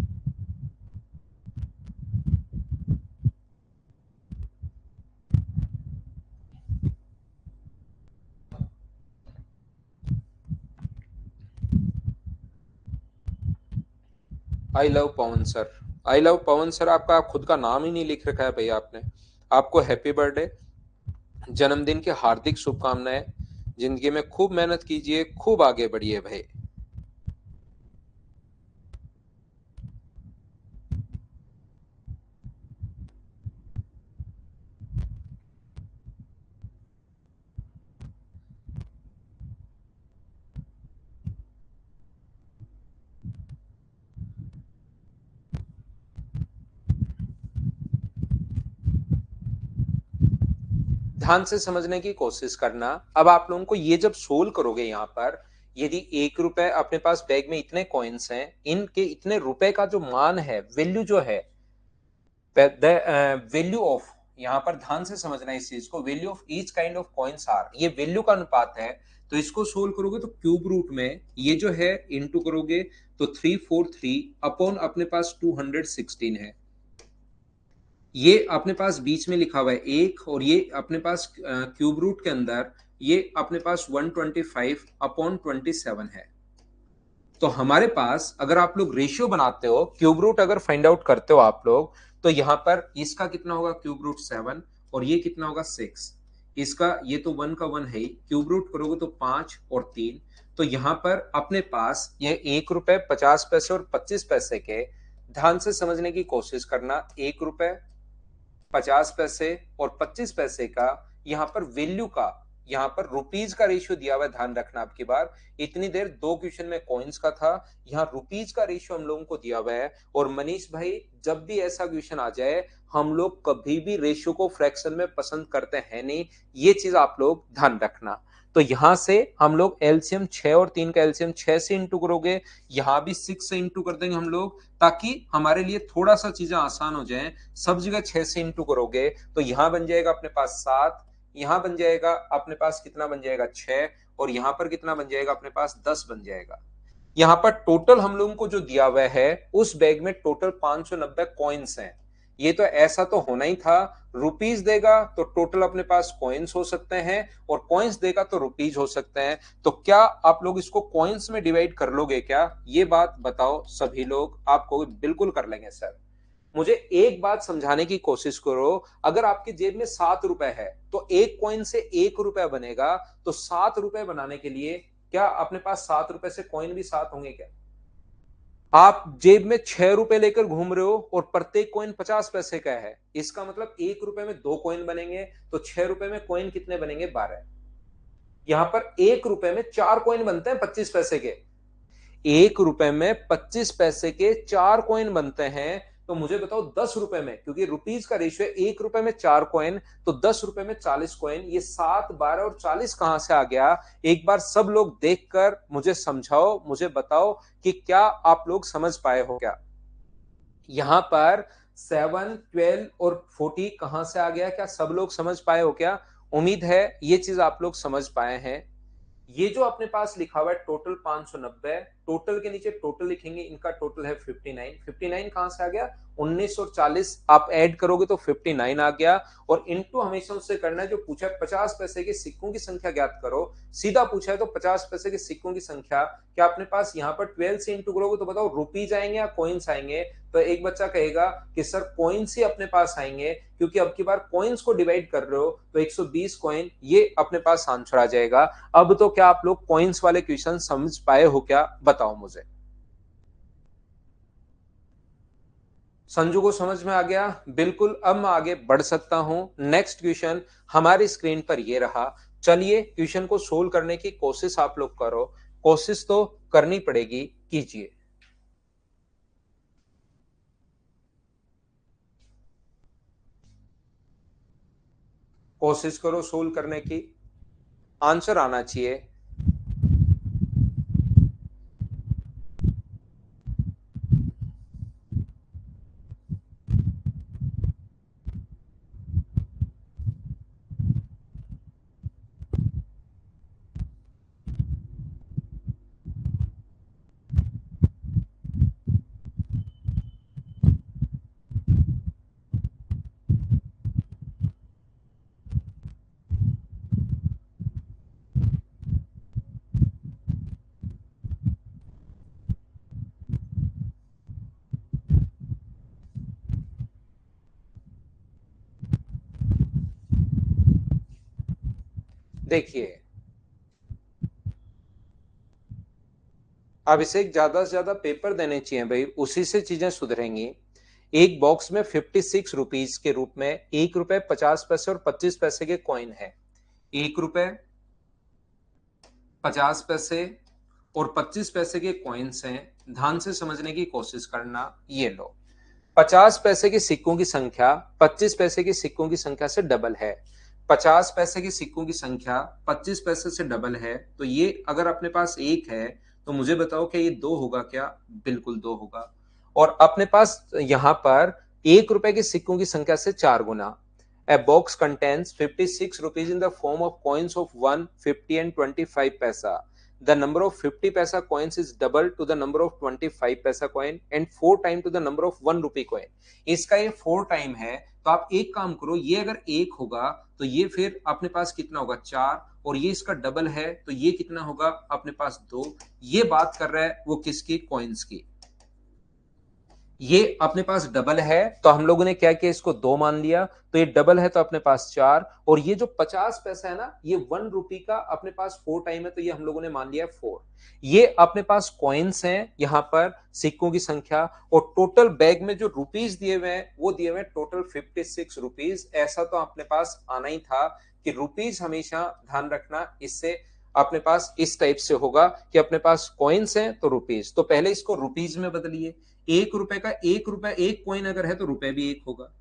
I love Pawan sir, I love Pawan sir, आपका खुद का नाम ही नहीं लिख रखा है भैया आपने। आपको हैप्पी बर्थडे, जन्मदिन की हार्दिक शुभकामनाएं, जिंदगी में खूब मेहनत कीजिए, खूब आगे बढ़िए भाई। ध्यान से समझने की कोशिश करना। अब आप लोगों को ये जब सोल्व करोगे, यहाँ पर यदि 1 रुपए अपने पास बैग में इतने कॉइन्स हैं, इनके इतने रुपए का जो मान है, वैल्यू जो है, वैल्यू ऑफ, यहाँ पर ध्यान से समझना इस चीज को, value of each kind of coins are, ये वैल्यू का अनुपात है। तो इसको सोल्व करोगे तो क्यूब रूट में ये जो है इंटू करोगे तो 343 अपॉन अपने पास 216 है। ये अपने पास बीच में लिखा हुआ है एक, और ये अपने पास क्यूब रूट के अंदर ये अपने पास 125 अपॉन 27 है। तो हमारे पास अगर आप लोग रेशियो बनाते हो, क्यूब रूट अगर फाइंड आउट करते हो आप लोग, तो यहां पर इसका कितना होगा क्यूब रूट 7, और ये कितना होगा 6, इसका ये तो 1 का 1 है ही, क्यूब रूट करोगे तो 5 और 3। तो यहां पर अपने पास ये 1 रुपए 50 पैसे और 25 पैसे के, ध्यान से समझने की कोशिश करना, 1 रुपए 50 पैसे और 25 पैसे का यहाँ पर वैल्यू का, यहाँ पर रुपीज का रेशियो दिया हुआ है, ध्यान रखना। आपकी बार इतनी देर दो क्वेश्चन में कॉइन्स का था, यहाँ रुपीज का रेशियो हम लोगों को दिया हुआ है। और मनीष भाई जब भी ऐसा क्वेश्चन आ जाए, हम लोग कभी भी रेशियो को फ्रैक्शन में पसंद करते हैं नहीं, ये चीज आप लोग ध्यान रखना। तो यहां से हम लोग एलसीएम 6 और 3 का एलसीएम 6 से इंटू करोगे, यहां भी 6 से इंटू कर देंगे हम लोग, ताकि हमारे लिए थोड़ा सा चीजें आसान हो जाएं। सब जगह 6 से इंटू करोगे तो यहां बन जाएगा अपने पास 7, यहां बन जाएगा अपने पास कितना बन जाएगा 6, और यहां पर कितना बन जाएगा अपने पास 10 बन जाएगा। यहाँ पर टोटल हम लोगों को जो दिया हुआ है, उस बैग में टोटल 590 कॉइन्स हैं। ये तो ऐसा तो होना ही था, रुपीज देगा तो टोटल अपने पास कॉइन्स हो सकते हैं, और कॉइन्स देगा तो रुपीज हो सकते हैं। तो क्या आप लोग इसको कॉइन्स में डिवाइड कर लोगे क्या, ये बात बताओ सभी लोग। आपको बिल्कुल कर लेंगे सर। मुझे एक बात समझाने की कोशिश करो, अगर आपके जेब में 7 रुपए है तो एक कॉइन से 1 रुपया बनेगा, तो 7 रुपए बनाने के लिए क्या अपने पास 7 रुपए से कॉइन भी 7 होंगे क्या? आप जेब में 6 रुपए लेकर घूम रहे हो और प्रत्येक कॉइन 50 पैसे का है, इसका मतलब 1 रुपए में 2 कॉइन बनेंगे, तो 6 रुपए में कॉइन कितने बनेंगे 12। यहां पर 1 रुपए में 4 कॉइन बनते हैं 25 पैसे के, 1 रुपए में 25 पैसे के 4 कॉइन बनते हैं। तो मुझे बताओ 10 रुपए में, क्योंकि रुपीज का रेशियो है, 1 रुपए में 4 कॉइन, तो 10 रुपए में 40 कॉइन, ये 7, 12 और 40 कहां से आ गया? एक बार सब लोग देखकर मुझे समझाओ, मुझे बताओ कि क्या आप लोग समझ पाए हो क्या? यहां पर 7, 12 और 40 कहां से आ गया, क्या सब लोग समझ पाए हो क्या? उम्मीद है ये चीज आप लोग समझ पाए हैं। ये जो अपने पास लिखा हुआ है टोटल 590, टोटल के नीचे टोटल लिखेंगे, इनका टोटल है 59, 59 कहां से आ गया? 19 और 40 आप ऐड करोगे तो 59 आ गया। और इनटू हमेशा उससे करना है, जो पूछा है 50 पैसे के सिक्कों की संख्या ज्ञात करो, सीधा पूछा है तो 50 पैसे के सिक्कों की संख्या, क्या अपने पास यहाँ पर 12 से इंटू करोगे तो बताओ रुपीज आएंगे या कॉइन्स आएंगे। तो एक बच्चा कहेगा कि सर कॉइन्स ही अपने पास आएंगे, क्योंकि अब की बार कॉइन्स को डिवाइड कर रहे हो तो 120 कॉइन, ये अपने पास आंसर आ जाएगा। अब तो क्या आप लोग कॉइन्स वाले क्वेश्चन समझ पाए हो क्या, बताओ मुझे। संजू को समझ में आ गया? बिल्कुल। अब मैं आगे बढ़ सकता हूं। नेक्स्ट क्वेश्चन हमारी स्क्रीन पर ये रहा। चलिए क्वेश्चन को सोल्व करने की कोशिश आप लोग करो, कोशिश तो करनी पड़ेगी, कीजिए। कोशिश करो सोल्व करने की, आंसर आना चाहिए। देखिए अभिषेक, ज्यादा से ज्यादा पेपर देने चाहिए भाई, उसी से चीजें सुधरेंगी। एक बॉक्स में 56 रुपीज के रूप में 1 रुपए 50 पैसे और 25 पैसे के कॉइन है। 1 रुपए 50 पैसे और 25 पैसे के कॉइन्स हैं। ध्यान से समझने की कोशिश करना। ये लो, 50 पैसे के सिक्कों की संख्या 25 पैसे के सिक्कों की संख्या से डबल है। 50 पैसे के सिक्कों की संख्या 25 पैसे से डबल है, तो ये अगर अपने पास एक है तो मुझे बताओ क्या ये दो होगा क्या? बिल्कुल दो होगा। और अपने पास यहां पर 1 रुपए के सिक्कों की संख्या से 4 गुना। A box contains 56 rupees in the form of coins of 1, 50 and 25 paisa. The number of 50 paisa coins is double to the number of 25 paisa coin and 4 time to the number of 1 rupee coin. इसका ये 4 time है, तो आप एक काम करो, ये अगर एक होगा तो ये फिर अपने पास कितना होगा? 4, और ये इसका डबल है तो ये कितना होगा? अपने पास 2। ये बात कर रहा है वो किसकी? कॉइन्स की। ये अपने पास डबल है तो हम लोगों ने क्या किया, इसको 2 मान लिया, तो ये डबल है तो अपने पास 4। और ये जो 50 पैसा है ना, ये 1 रुपी का अपने पास 4 टाइम है, तो ये हम लोगों ने मान लिया 4। ये अपने पास कॉइन्स हैं, यहां पर सिक्कों की संख्या, और टोटल बैग में जो रुपीज दिए हुए हैं वो दिए हुए हैं टोटल 56 रुपीज। ऐसा तो अपने पास आना ही था कि रुपीज हमेशा ध्यान रखना, इससे अपने पास इस टाइप से होगा कि अपने पास कॉइन्स हैं तो रुपीज। तो पहले इसको रुपीज में बदलिए। 1 रुपए का 1 रुपए एक कॉइन अगर है तो रुपए भी एक होगा।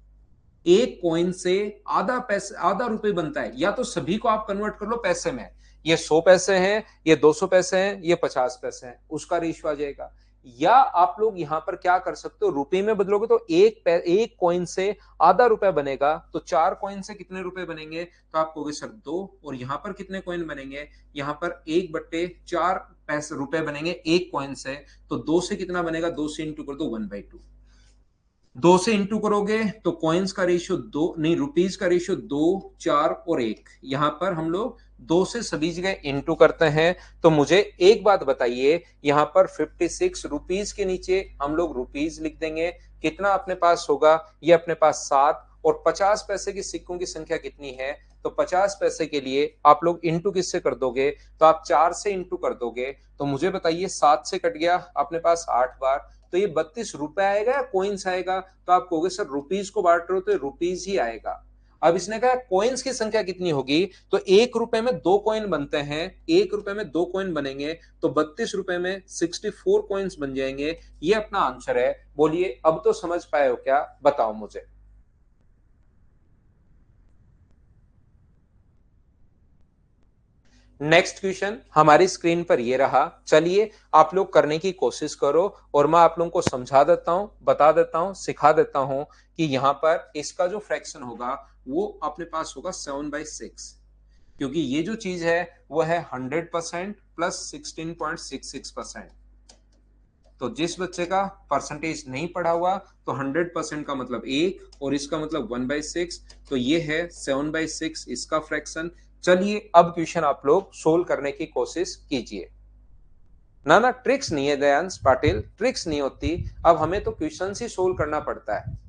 एक कॉइन से आधा पैसे आधा रुपए बनता है, या तो सभी को आप कन्वर्ट कर लो पैसे में, ये 100 पैसे हैं, ये 200 पैसे हैं, ये 50 पैसे हैं, उसका रेशियो आ जाएगा। या आप लोग यहां पर क्या कर सकते हो, रुपए में बदलोगे तो एक कॉइन से आधा रुपया बनेगा, तो 4 कॉइन से कितने रुपए बनेंगे? तो आप कहोगे सर 2। और यहां पर कितने कॉइन बनेंगे? यहां पर 1/4 पैसे रुपए बनेंगे एक कॉइन से। तो 2 से कितना बनेगा? 2 से इंटू कर दो 1/2। 2 से इंटू करोगे तो कॉइन्स का रेशियो 2, नहीं रुपीज का रेशियो 2, 4 और 1। यहां पर हम लोग 2 से सभी जगह इंटू करते हैं। तो मुझे एक बात बताइए, यहां पर 56 रुपीज के नीचे हम लोग रुपीज लिख देंगे, कितना अपने पास होगा? ये अपने पास 7। और 50 पैसे की सिक्कों की संख्या कितनी है? तो 50 पैसे के लिए आप लोग इंटू किससे कर दोगे? तो आप 4 से इंटू कर दोगे। तो मुझे बताइए, 7 से कट गया अपने पास 8 बार, तो ये 32 रुपए आएगा या कॉइन्स आएगा? तो आप कहोगे सर रुपीज को बांट रहे हो तो रुपीज ही आएगा। अब इसने कहा कॉइन्स की संख्या कितनी होगी, तो 1 रुपए में 2 कॉइन बनते हैं, 1 रुपए में 2 कॉइन बनेंगे, तो 32 रुपए में 64 कॉइन्स बन जाएंगे। ये अपना आंसर है। बोलिए अब तो समझ पाए हो क्या, बताओ मुझे। नेक्स्ट क्वेश्चन हमारी स्क्रीन पर ये रहा। चलिए आप लोग करने की कोशिश करो, और मैं आप लोगों को समझा देता हूं, बता देता हूं, सिखा देता हूं कि यहां पर इसका जो फ्रैक्शन होगा वो अपने पास होगा 7/6, क्योंकि ये जो चीज है वो है 100% प्लस 16.66%। तो जिस बच्चे का परसेंटेज नहीं पढ़ा हुआ तो 100% का मतलब 1 और इसका मतलब 1/6, तो ये है 7/6 इसका फ्रैक्शन। चलिए अब क्वेश्चन आप लोग सोल्व करने की कोशिश कीजिए। ना ना ट्रिक्स नहीं है दयांश पाटिल, ट्रिक्स नहीं होती, अब हमें तो क्वेश्चन ही सोल्व करना पड़ता है।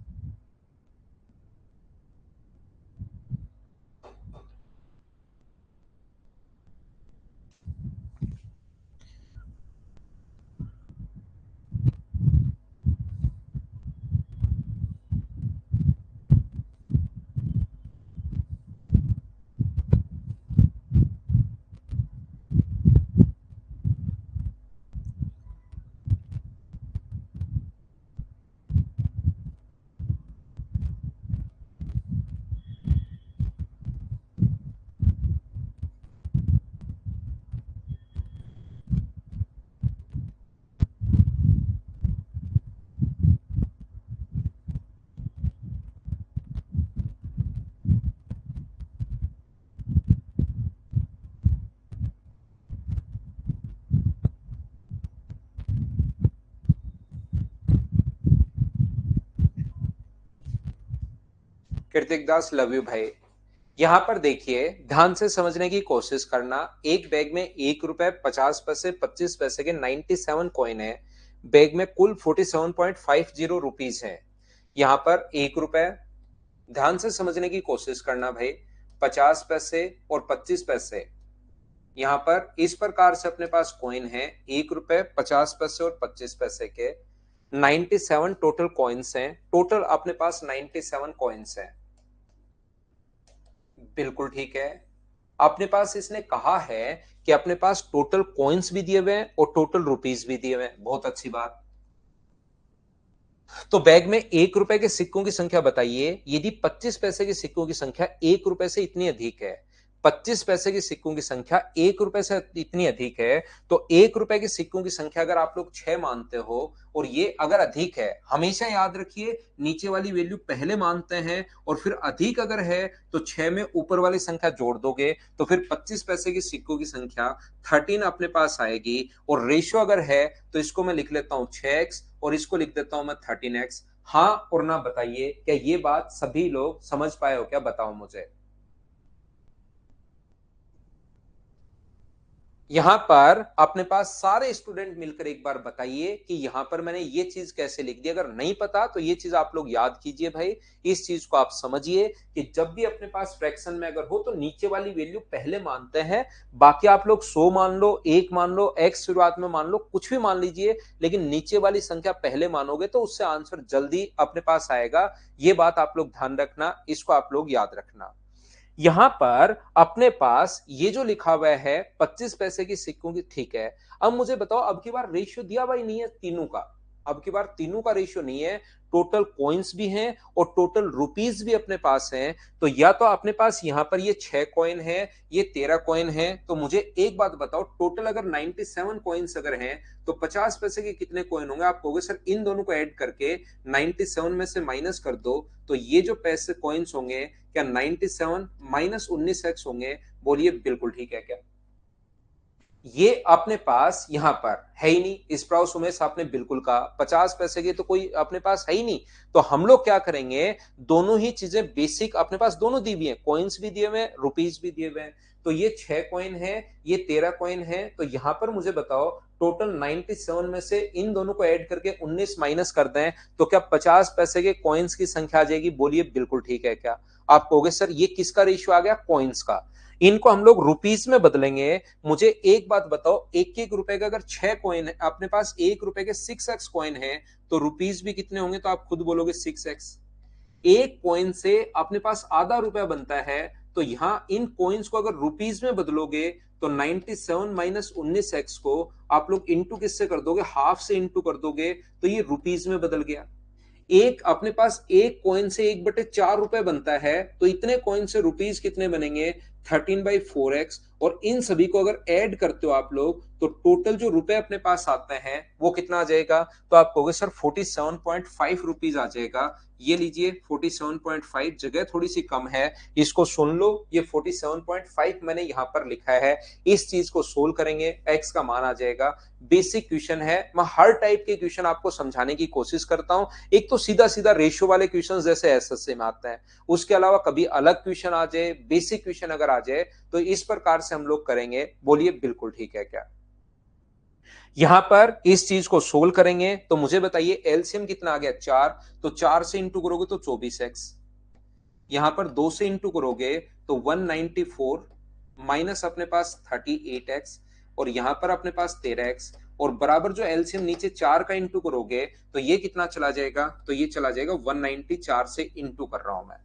कृतिक दास लव यू भाई। यहां पर देखिए ध्यान से समझने की कोशिश करना। एक बैग में 1 रुपए 50 पैसे 25 पैसे के 97 कॉइन है। बैग में कुल 47.50 रुपीज है। यहाँ पर 1 रुपए, ध्यान से समझने की कोशिश करना भाई, 50 पैसे और 25 पैसे। यहाँ पर इस प्रकार से अपने पास कॉइन है, 1 रुपए 50 पैसे और 25 पैसे के 97 टोटल कॉइन्स हैं। टोटल अपने पास 97 कॉइन्स हैं। बिल्कुल ठीक है। अपने पास इसने कहा है कि अपने पास टोटल कॉइन्स भी दिए हुए हैं और टोटल रुपीज भी दिए हुए हैं। बहुत अच्छी बात। तो बैग में 1 रुपए के सिक्कों की संख्या बताइए। यदि 25 पैसे के सिक्कों की संख्या 1 रुपए से इतनी अधिक है, 25 पैसे के सिक्कों की संख्या 1 रुपए से इतनी अधिक है, तो 1 रुपए के सिक्कों की संख्या अगर आप लोग 6 मानते हो और ये अगर अधिक है, हमेशा याद रखिए नीचे वाली वैल्यू पहले मानते हैं और फिर अधिक अगर है तो 6 में ऊपर वाली संख्या जोड़ दोगे तो फिर 25 पैसे के सिक्कों की संख्या 13 अपने पास आएगी। और रेशियो अगर है तो इसको मैं लिख लेता हूं 6x और इसको लिख देता हूं मैं 13x। हाँ और ना बताइए, क्या ये बात सभी लोग समझ पाए हो क्या? बताओ मुझे। यहां पर अपने पास सारे स्टूडेंट मिलकर एक बार बताइए कि यहां पर मैंने ये चीज कैसे लिख दी। अगर नहीं पता तो ये चीज आप लोग याद कीजिए भाई। इस चीज को आप समझिए कि जब भी अपने पास फ्रैक्शन में अगर हो तो नीचे वाली वैल्यू पहले मानते हैं। बाकी आप लोग 100 मान लो, 1 मान लो, x शुरुआत में मान लो, कुछ भी मान लीजिए, लेकिन नीचे वाली संख्या पहले मानोगे तो उससे आंसर जल्दी अपने पास आएगा। ये बात आप लोग ध्यान रखना, इसको आप लोग याद रखना। यहां पर अपने पास ये जो लिखा हुआ है 25 पैसे की सिक्कों की, ठीक है। अब मुझे बताओ, अब की बार रेशियो दिया हुआ ही नहीं है तीनों का। अब की बार तीनों का रेशियो नहीं है। टोटल कॉइन्स भी हैं और टोटल रुपीज भी अपने पास हैं। तो या तो अपने पास यहां पर ये 6 कॉइन है, ये 13 कॉइन है। तो मुझे एक बात बताओ, टोटल अगर 97 कॉइन्स अगर हैं तो 50 पैसे के कितने कॉइन होंगे? आप कहोगे सर इन दोनों को ऐड करके 97 में से माइनस कर दो तो ये जो पैसे कॉइन्स होंगे क्या 97 माइनस 19x होंगे? बोलिए बिल्कुल ठीक है क्या? ये अपने पास यहां पर है ही नहीं। स्प्राउस उमेश आपने बिल्कुल कहा 50 पैसे की तो कोई अपने पास है ही नहीं। तो हम लोग क्या करेंगे, दोनों ही चीजें बेसिक अपने पास दोनों दी हुई है, कॉइन्स भी दिए हुए हैं, रुपीज भी दिए हुए हैं। तो ये 6 कॉइन है, ये 13 कॉइन है। तो यहां पर मुझे बताओ टोटल 97 में से इन दोनों को ऐड करके 19 माइनस कर दें तो क्या 50 पैसे के कॉइन्स की संख्या आ जाएगी? बोलिए बिल्कुल ठीक है क्या? आप कहोगे सर ये किसका रेशियो आ गया? कॉइन्स का। इनको हम लोग रुपीस में बदलेंगे। मुझे एक बात बताओ, एक एक रुपए का अगर 6 कॉइन है अपने पास, 1 रुपए के 6x कॉइन है तो रुपीस भी कितने होंगे? तो आप खुद बोलोगे 6x। एक कॉइन से अपने पास आधा रुपया बनता है। तो यहां इन कॉइन्स को अगर रुपीस में बदलोगे तो 97 माइनस 19x को आप लोग इंटू किससे कर दोगे? हाफ से इंटू कर दोगे तो ये रुपीस में बदल गया। एक अपने पास एक कॉइन से 1/4 रुपए बनता है तो इतने कॉइन से रुपीज कितने बनेंगे? 13/4x। और इन सभी को अगर ऐड करते हो आप लोग तो टोटल जो रुपए अपने पास आते हैं वो कितना आ जाएगा, तो आप कहोगे सर 47.5 रुपीज आ जाएगा। ये लीजिए 47.5, जगह थोड़ी सी कम है, इसको सुन लो, ये 47.5 मैंने यहां पर लिखा है। इस चीज को सोल्व करेंगे, एक्स का मान आ जाएगा। बेसिक क्वेश्चन है, मैं हर टाइप के क्वेश्चन आपको समझाने की कोशिश करता हूं। एक तो सीधा सीधा रेशियो वाले क्वेश्चन जैसे एसएससी में आते हैं, उसके अलावा कभी अलग क्वेश्चन आ जाए, बेसिक क्वेश्चन अगर आ जाए तो इस प्रकार से हम लोग करेंगे। बोलिए बिल्कुल ठीक है क्या? यहां पर इस चीज को सोल्व करेंगे तो मुझे बताइए एलसीएम कितना आ गया 4, तो 4 से इंटू करोगे तो 24x, यहां पर 2 से इंटू करोगे तो 194, माइनस अपने पास 38x, और यहां पर अपने पास 13x, और बराबर जो एलसीएम नीचे 4 का इंटू करोगे तो ये कितना चला जाएगा, तो ये चला जाएगा 190, 4 से इंटू कर रहा हूं मैं।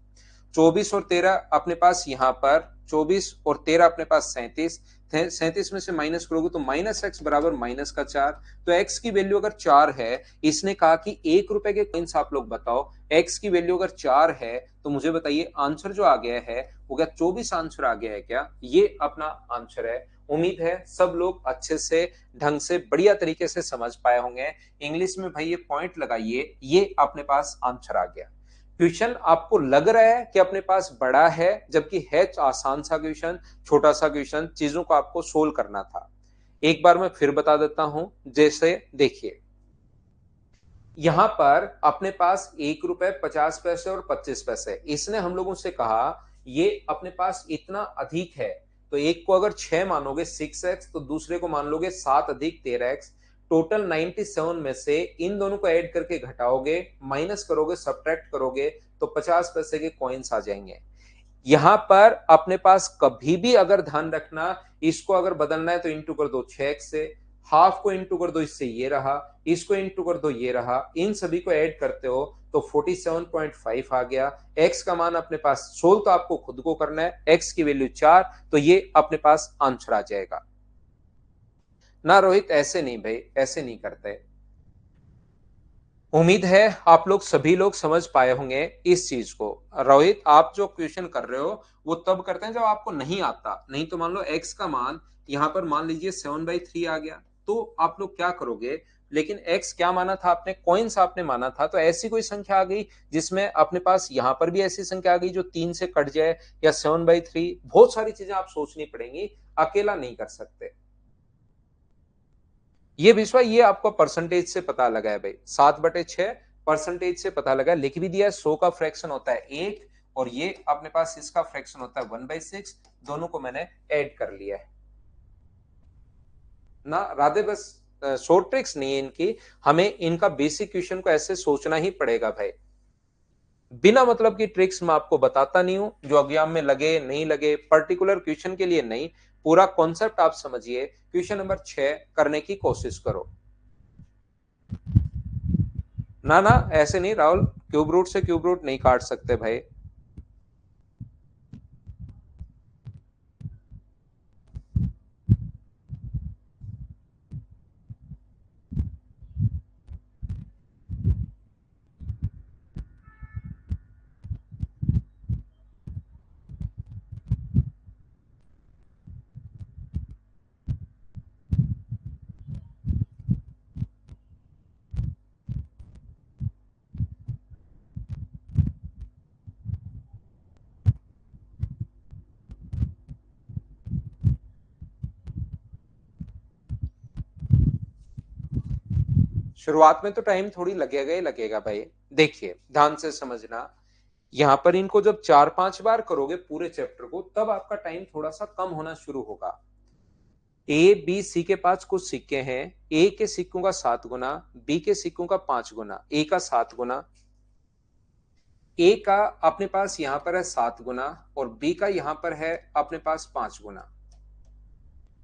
24 और 13 अपने पास यहां पर 24 और 13 अपने पास 37, 37 में से माइनस करोगे तो माइनस एक्स बराबर माइनस का 4। तो एक्स की वैल्यू अगर 4 है, इसने कहा कि 1 रुपए के कॉइन्स आप लोग बताओ, एक्स की वैल्यू अगर 4 है तो मुझे बताइए आंसर जो आ गया है वो क्या 24 आंसर आ गया है क्या? ये अपना आंसर है। उम्मीद है सब लोग अच्छे से ढंग से बढ़िया तरीके से समझ पाए होंगे। इंग्लिश में भाई ये पॉइंट लगाइए, ये अपने पास आंसर आ गया। क्वेश्चन आपको लग रहा है कि अपने पास बड़ा है, जबकि है आसान सा क्वेश्चन, छोटा सा क्वेश्चन, चीजों को आपको सोल्व करना था। एक बार मैं फिर बता देता हूं, जैसे देखिए यहां पर अपने पास 1 रुपए 50 पैसे और 25 पैसे, इसने हम लोगों से कहा ये अपने पास इतना अधिक है, तो एक को अगर 6 मानोगे 6x, तो दूसरे को मान लोगे 7 अधिक 13x, टोटल 97 में से इन दोनों को ऐड करके घटाओगे, माइनस करोगे, सब्ट्रैक्ट करोगे तो 50 पैसे के कॉइन्स आ जाएंगे। यहां पर अपने पास कभी भी अगर ध्यान रखना, इसको अगर बदलना है तो इंटू कर दो 6x से, हाफ को इंटू कर दो, इससे ये रहा, इसको इंटू कर दो ये रहा, इन सभी को ऐड करते हो तो 47.5 आ गया। x का मान अपने पास, सोल्व तो आपको खुद को करना है, x की वैल्यू 4, तो ये अपने पास आंसर आ जाएगा ना। रोहित ऐसे नहीं भाई, ऐसे नहीं करते। उम्मीद है आप लोग सभी लोग समझ पाए होंगे इस चीज को। रोहित आप जो क्वेश्चन कर रहे हो वो तब करते हैं जब आपको नहीं आता, नहीं तो मान लो x का मान यहां पर मान लीजिए 7/3 आ गया, तो आप लोग क्या करोगे, लेकिन x क्या माना था आपने, कॉइन्स आपने माना था, तो ऐसी कोई संख्या आ गई जिसमें अपने पास यहां पर भी ऐसी संख्या आ गई जो 3 से कट जाए या 7/3, बहुत सारी चीजें आप सोचनी पड़ेंगी, अकेला नहीं कर सकते। ये विश्वा, ये आपको परसेंटेज से पता लगा है भाई, 7/6 परसेंटेज से पता लगा, लिख भी दिया है। 100 का फ्रैक्शन होता है 1, और ये अपने पास इसका फ्रैक्शन होता है 1/6, दोनों को मैंने ऐड कर लिया है ना राधे। बस शॉर्ट ट्रिक्स नहीं है इनकी, हमें इनका बेसिक क्वेश्चन को ऐसे सोचना ही पड़ेगा भाई। बिना मतलब की ट्रिक्स मैं आपको बताता नहीं हूं, जो एग्जाम में लगे नहीं लगे, पर्टिकुलर क्वेश्चन के लिए नहीं, पूरा कॉन्सेप्ट आप समझिए। क्वेश्चन नंबर 6 करने की कोशिश करो। ना ना ऐसे नहीं राहुल, क्यूब रूट से क्यूब रूट नहीं काट सकते भाई। शुरुआत में तो टाइम थोड़ी लगेगा ही लगेगा भाई। देखिए ध्यान से समझना, यहां पर इनको जब 4-5 बार करोगे पूरे चैप्टर को, तब आपका टाइम थोड़ा सा कम होना शुरू होगा। ए बी सी के पास कुछ सिक्के हैं, ए के सिक्कों का 7 गुना, बी के सिक्कों का 5 गुना, ए का 7 गुना, ए का अपने पास यहां पर है 7 गुना, और बी का यहां पर है अपने पास 5 गुना।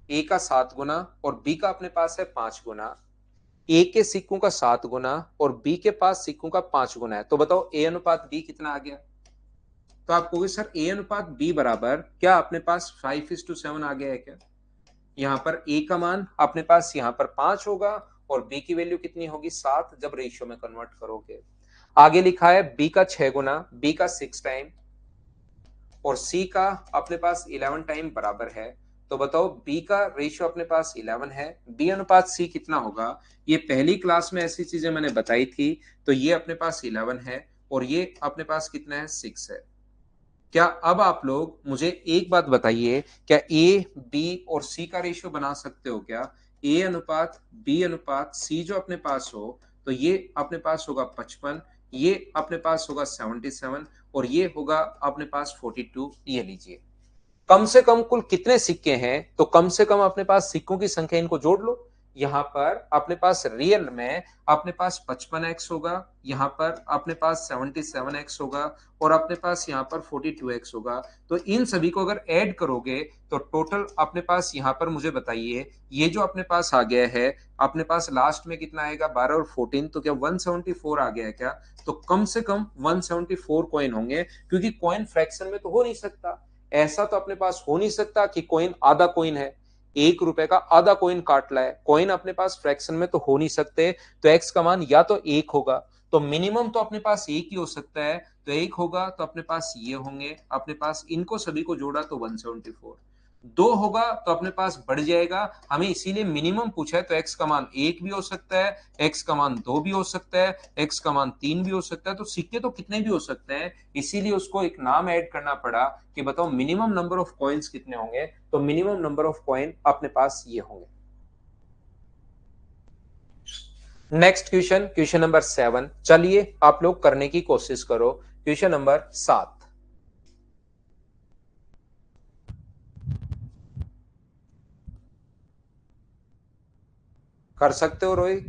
ए का 7 गुना और बी का अपने पास है 5 गुना, ए के सिक्कों का 7 गुना और बी के पास सिक्कों का 5 गुना है, तो बताओ ए अनुपात बी कितना आ गया? तो आप कहोगे सर ए अनुपात बी बराबर क्या अपने पास 5:7 आ गया है क्या? यहाँ पर ए का मान अपने पास यहाँ पर 5 होगा, और बी की वैल्यू कितनी होगी 7, जब रेशियो में कन्वर्ट करोगे। आगे लिखा है बी का 6 गुना, बी का 6 टाइम, और सी का अपने पास 11 टाइम बराबर है। तो बताओ बी का रेशियो अपने पास 11 है, बी अनुपात सी कितना होगा? ये पहली क्लास में ऐसी चीजें मैंने बताई थी। तो ये अपने पास 11 है और ये अपने पास कितना है? 6 है। क्या अब आप लोग मुझे एक बात बताइए, क्या ए बी और सी का रेशियो बना सकते हो क्या? ए अनुपात बी अनुपात सी जो अपने पास हो, तो ये अपने पास होगा 55, ये अपने पास होगा 77 और ये होगा अपने पास 42। ये लीजिए, कम से कम कुल कितने सिक्के हैं? तो कम से कम अपने पास सिक्कों की संख्या, इनको जोड़ लो। यहां पर अपने पास रियल में अपने पास 55x होगा, यहां पर अपने पास 77x होगा और अपने पास यहां पर 42x होगा। तो इन सभी को अगर ऐड करोगे तो टोटल अपने पास यहां पर मुझे बताइए, ये जो अपने पास आ गया है, अपने पास लास्ट में कितना आएगा? 12 और 14, तो क्या 174 आ गया है क्या? तो कम से कम 174 कॉइन होंगे, क्योंकि कॉइन फ्रैक्शन में तो हो नहीं सकता। ऐसा तो अपने पास हो नहीं सकता कि कॉइन आधा कॉइन है, 1 रुपए का आधा कॉइन काट लाए। कॉइन अपने पास फ्रैक्शन में तो हो नहीं सकते। तो एक्स का मान या तो 1 होगा, तो मिनिमम तो अपने पास 1 ही हो सकता है। तो 1 होगा तो अपने पास ये होंगे, अपने पास इनको सभी को जोड़ा तो 174। 2 होगा तो अपने पास बढ़ जाएगा, हमें इसीलिए मिनिमम पूछा है। तो एक्स का मान 1 भी हो सकता है, एक्स का मान 2 भी हो सकता है, एक्स का मान 3 भी हो सकता है। तो सिक्के तो कितने भी हो सकते हैं, इसीलिए उसको एक नाम ऐड करना पड़ा कि बताओ मिनिमम नंबर ऑफ कॉइन्स कितने होंगे। तो मिनिमम नंबर ऑफ कॉइन अपने पास ये होंगे। Next question, question number 7। चलिए आप लोग करने की कोशिश करो। क्वेश्चन नंबर 7 कर सकते हो रोहित?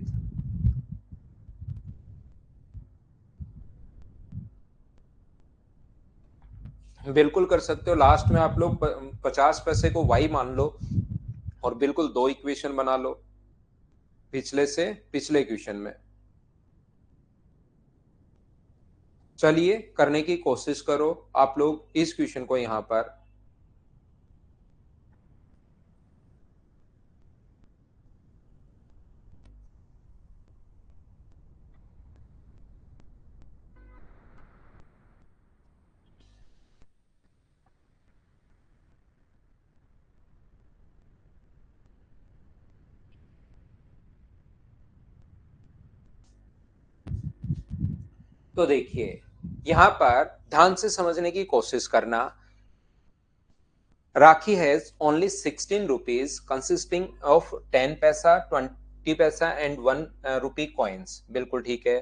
बिल्कुल कर सकते हो। लास्ट में आप लोग 50 पैसे को y मान लो और बिल्कुल दो इक्वेशन बना लो पिछले से पिछले क्वेश्चन में। चलिए करने की कोशिश करो आप लोग इस क्वेश्चन को यहां पर। तो देखिए, यहां पर ध्यान से समझने की कोशिश करना। Rakhi has only 16 rupees consisting of 10 paisa, 20 पैसा एंड 1 रुपी कॉइन्स। बिल्कुल ठीक है।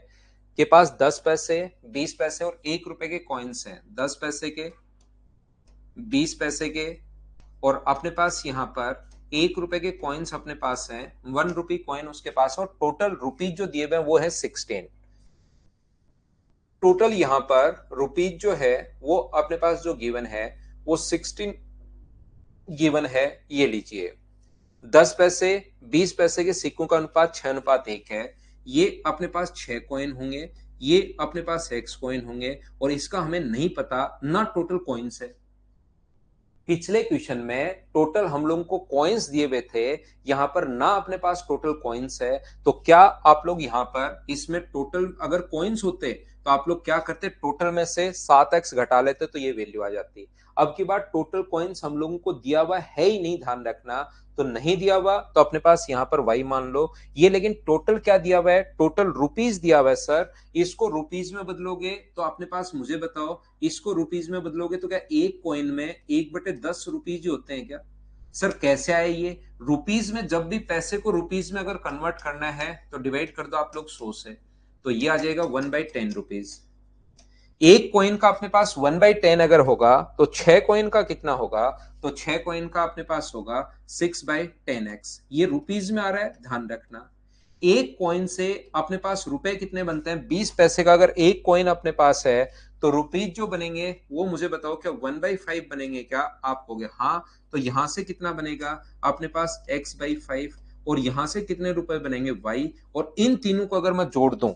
के पास 10 पैसे, 20 पैसे और 1 रुपए के कॉइन्स हैं। 10 पैसे के, 20 पैसे के और अपने पास यहाँ पर 1 रुपए के कॉइन्स अपने पास हैं। 1 रुपी कॉइन उसके पास और टोटल रुपीज जो दिए हुए हैं वो है 16। टोटल यहाँ पर रुपीज जो है वो अपने पास जो गिवन है वो 16 गिवन है। ये लीजिए, 10 पैसे, 20 पैसे के सिक्कों का अनुपात 6:1 है। ये अपने पास 6 कॉइन होंगे, ये अपने पास एक्स कॉइन होंगे और इसका हमें नहीं पता ना टोटल कॉइन्स है। पिछले क्वेश्चन में टोटल हम लोगों को कॉइन्स दिए हुए थे, यहां पर ना अपने पास टोटल कॉइन्स है। तो क्या आप लोग यहां पर इसमें टोटल अगर कॉइन्स होते तो आप लोग क्या करते? टोटल में से 7x घटा लेते तो ये वैल्यू आ जाती। अब की बात, टोटल कॉइन्स हम लोगों को दिया हुआ है ही नहीं, ध्यान रखना। तो नहीं दिया हुआ तो अपने पास यहां पर y मान लो। ये लेकिन टोटल क्या दिया हुआ है? टोटल रुपीज दिया हुआ है सर। इसको रुपीज में बदलोगे तो अपने पास, मुझे बताओ, इसको रुपीज में बदलोगे तो क्या एक कॉइन में 1/10 रुपीज ही होते हैं क्या? सर कैसे आए ये? रुपीज में जब भी पैसे को रुपीज में अगर कन्वर्ट करना है तो डिवाइड कर दो आप लोग 100 से, तो ये आ जाएगा 1/10 रुपीज। एक कॉइन का अपने पास 1/10 अगर होगा तो 6 कॉइन का कितना होगा? तो 6 कॉइन का अपने पास होगा 6/10x। ये रुपीज में आ रहा है, ध्यान रखना। एक कॉइन से अपने पास रुपए कितने बनते हैं? 20 पैसे का अगर एक कॉइन अपने पास है तो रुपीज जो बनेंगे वो मुझे बताओ, क्या 1/5 बनेंगे क्या? आप कहोगे हाँ। तो यहां से कितना बनेगा अपने पास? x/5। और यहां से कितने रुपए बनेंगे? y। और इन तीनों को अगर मैं जोड़ दूं,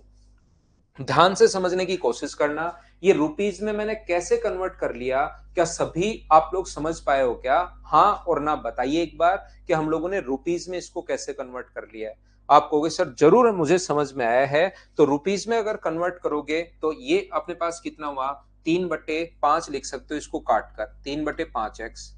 ध्यान से समझने की कोशिश करना, ये रुपीज में मैंने कैसे कन्वर्ट कर लिया? क्या सभी आप लोग समझ पाए हो क्या? हाँ और ना बताइए एक बार कि हम लोगों ने रुपीज में इसको कैसे कन्वर्ट कर लिया है। आप कहोगे सर जरूर मुझे समझ में आया है। तो रुपीज में अगर कन्वर्ट करोगे तो ये अपने पास कितना हुआ? 3/5 लिख सकते हो इसको काट कर, 3/5x।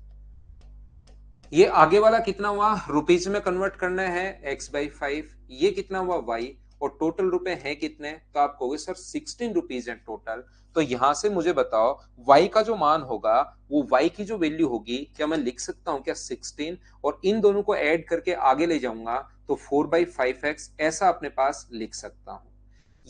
ये आगे वाला कितना हुआ, रुपीज में कन्वर्ट करना है x/5, ये कितना हुआ y, और टोटल रुपए हैं कितने, तो आप कहोगे सर 16 रुपीज है टोटल। तो यहां से मुझे बताओ y का जो मान होगा वो y की जो वैल्यू होगी, क्या मैं लिख सकता हूं क्या 16, और इन दोनों को ऐड करके आगे ले जाऊंगा तो 4/5x ऐसा अपने पास लिख सकता हूं।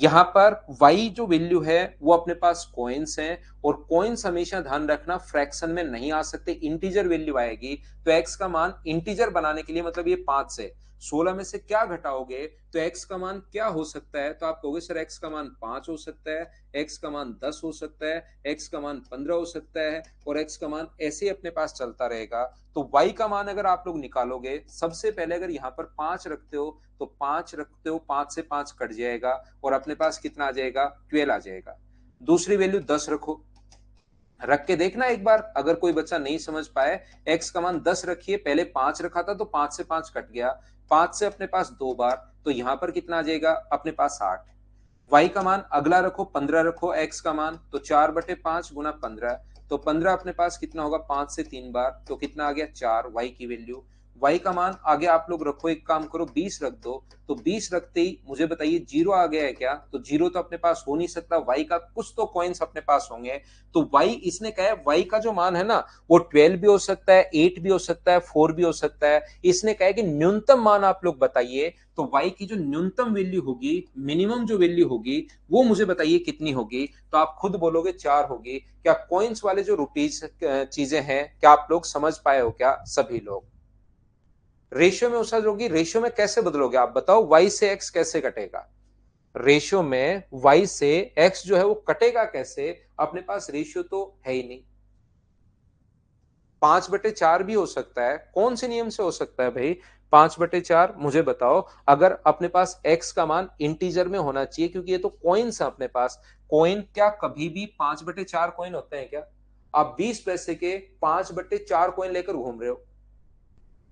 यहां पर y जो वैल्यू है वो अपने पास कॉइन्स हैं, और कॉइन्स हमेशा ध्यान रखना फ्रैक्शन में नहीं आ सकते, इंटीजर वैल्यू आएगी। तो x का मान इंटीजर बनाने के लिए मतलब ये 5 से 16 में से क्या घटाओगे तो x का मान क्या हो सकता है, तो आप कहोगे सर x का मान 5 हो सकता है, x का मान 10 हो सकता है, x का मान 15 हो सकता है, और x का मान ऐसे ही अपने पास चलता रहेगा। तो y का मान अगर आप लोग निकालोगे, सबसे पहले अगर यहाँ पर 5 रखते हो तो 5 रखते हो, 5 से 5 कट जाएगा और अपने पास कितना आ जाएगा 12 आ जाएगा। दूसरी वैल्यू 10 रखो, रख के देखना एक बार, अगर कोई बच्चा नहीं समझ पाए, x का मान 10 रखिए, पहले 5 रखा था तो 5 से 5 कट गया, 5 से अपने पास 2 बार, तो यहां पर कितना आ जाएगा अपने पास 8। y का मान अगला रखो 15 रखो, x का मान तो 4/5 गुना 15, तो 15 अपने पास कितना होगा 5 से 3 बार, तो कितना आ गया 4 y की वैल्यू। y का मान आगे आप लोग रखो, एक काम करो 20 रख दो, तो 20 रखते ही मुझे बताइए जीरो आ गया है क्या, तो जीरो तो अपने पास हो नहीं सकता, y का कुछ तो कॉइन्स अपने पास होंगे। तो y इसने कहा है y का जो मान है ना वो 12 भी हो सकता है, 8 भी हो सकता है, 4 भी हो सकता है। इसने कहा है कि न्यूनतम मान आप लोग बताइए, तो y की जो न्यूनतम वैल्यू होगी, मिनिमम जो वैल्यू होगी वो मुझे बताइए कितनी होगी, तो आप खुद बोलोगे 4 होगी। क्या कॉइन्स वाले जो रुपीज चीजें हैं, क्या आप लोग समझ पाए हो क्या सभी लोग। रेशियो में उसका होगी, रेशियो में कैसे बदलोगे आप बताओ, y से x कैसे कटेगा, रेशियो में y से x जो है वो कटेगा कैसे, अपने पास रेशियो तो है ही नहीं। 5/4 भी हो सकता है, कौन से नियम से हो सकता है भाई 5/4, मुझे बताओ। अगर अपने पास x का मान इंटीजर में होना चाहिए, क्योंकि ये तो कॉइन्स है अपने पास, कॉइन क्या कभी भी 5/4 कॉइन होते हैं क्या, आप 20 पैसे के 5/4 कॉइन लेकर घूम रहे हो।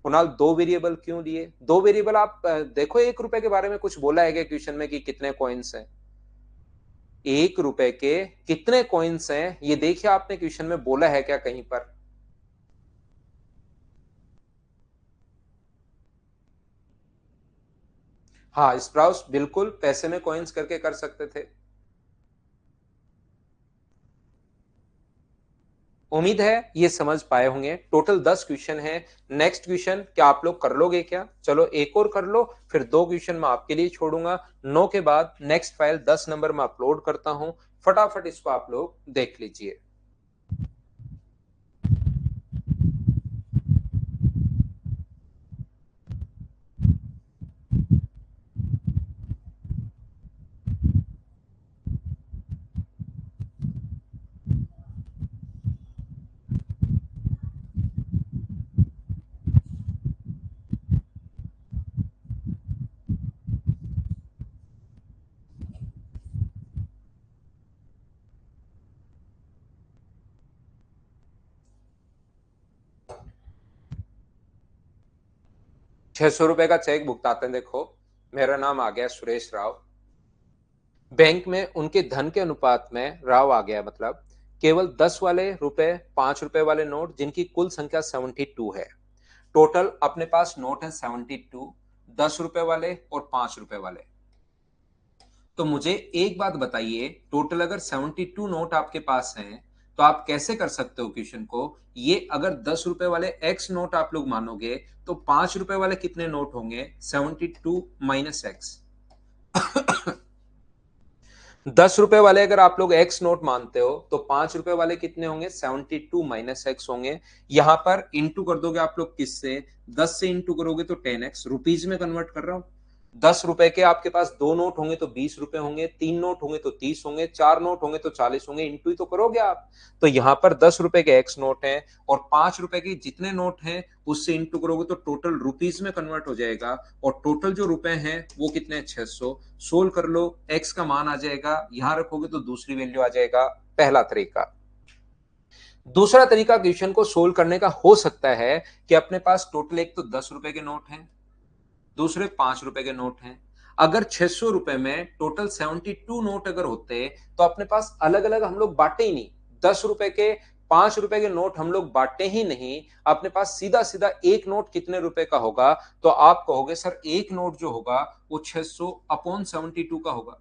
कुणाल दो वेरिएबल क्यों लिए, दो वेरिएबल आप देखो, 1 रुपए के बारे में कुछ बोला है क्या क्वेश्चन में कि कितने कॉइन्स हैं, 1 रुपए के कितने कॉइन्स हैं ये देखिए, आपने क्वेश्चन में बोला है क्या कहीं पर। हाँ स्प्राउस बिल्कुल पैसे में कॉइन्स करके कर सकते थे। उम्मीद है ये समझ पाए होंगे, टोटल 10 क्वेश्चन है। नेक्स्ट क्वेश्चन क्या आप लोग कर लोगे क्या, चलो एक और कर लो, फिर 2 क्वेश्चन मैं आपके लिए छोड़ूंगा। 9 के बाद नेक्स्ट फाइल 10 नंबर में अपलोड करता हूं, फटाफट इसको आप लोग देख लीजिए। 600 रुपए का चेक भुगताते हैं, देखो मेरा नाम आ गया सुरेश राव, बैंक में उनके धन के अनुपात में राव आ गया, मतलब केवल 10 वाले रुपए, 5 रुपए वाले नोट जिनकी कुल संख्या 72 है। टोटल अपने पास नोट है 72, 10 रुपए वाले और 5 रुपए वाले। तो मुझे एक बात बताइए, टोटल अगर 72 नोट आपके पास हैं तो आप कैसे कर सकते हो क्वेश्चन को, ये अगर 10 रुपए वाले एक्स नोट आप लोग मानोगे तो 5 रुपए वाले कितने नोट होंगे, 72 माइनस एक्स। 10 रुपए वाले अगर आप लोग एक्स नोट मानते हो तो 5 रुपए वाले कितने होंगे, 72 माइनस एक्स होंगे। यहां पर इंटू कर दोगे आप लोग किससे, 10 से इंटू करोगे तो 10x, रुपीज में कन्वर्ट कर रहा हूं। 10 रुपए के आपके पास 2 नोट होंगे तो 20 रुपए होंगे, 3 नोट होंगे तो 30 होंगे, 4 नोट होंगे तो 40 होंगे, इंटू ही तो करोगे आप। तो यहां पर 10 रुपए के एक्स नोट हैं, और 5 रुपए के जितने नोट हैं उससे इंटू करोगे तो टोटल रुपीज में कन्वर्ट हो जाएगा, और टोटल जो रुपए हैं वो कितने हैं 600। सोल्व कर लो, एक्स का मान आ जाएगा, यहां रखोगे तो दूसरी वैल्यू आ जाएगा, पहला तरीका। दूसरा तरीका क्वेश्चन को सोल्व करने का हो सकता है कि अपने पास टोटल एक तो 10 रुपए के नोट हैं, दूसरे 5 रुपए के नोट हैं। अगर 600 रुपए में टोटल 72 नोट अगर होते तो अपने पास अलग अलग हम लोग बांटे ही नहीं, 10 रुपए के ₹5 के नोट हम लोग बांटे ही नहीं, अपने पास सीधा सीधा एक नोट कितने रुपए का होगा, तो आप कहोगे सर एक नोट जो होगा वो 600 अपॉन 72 का होगा।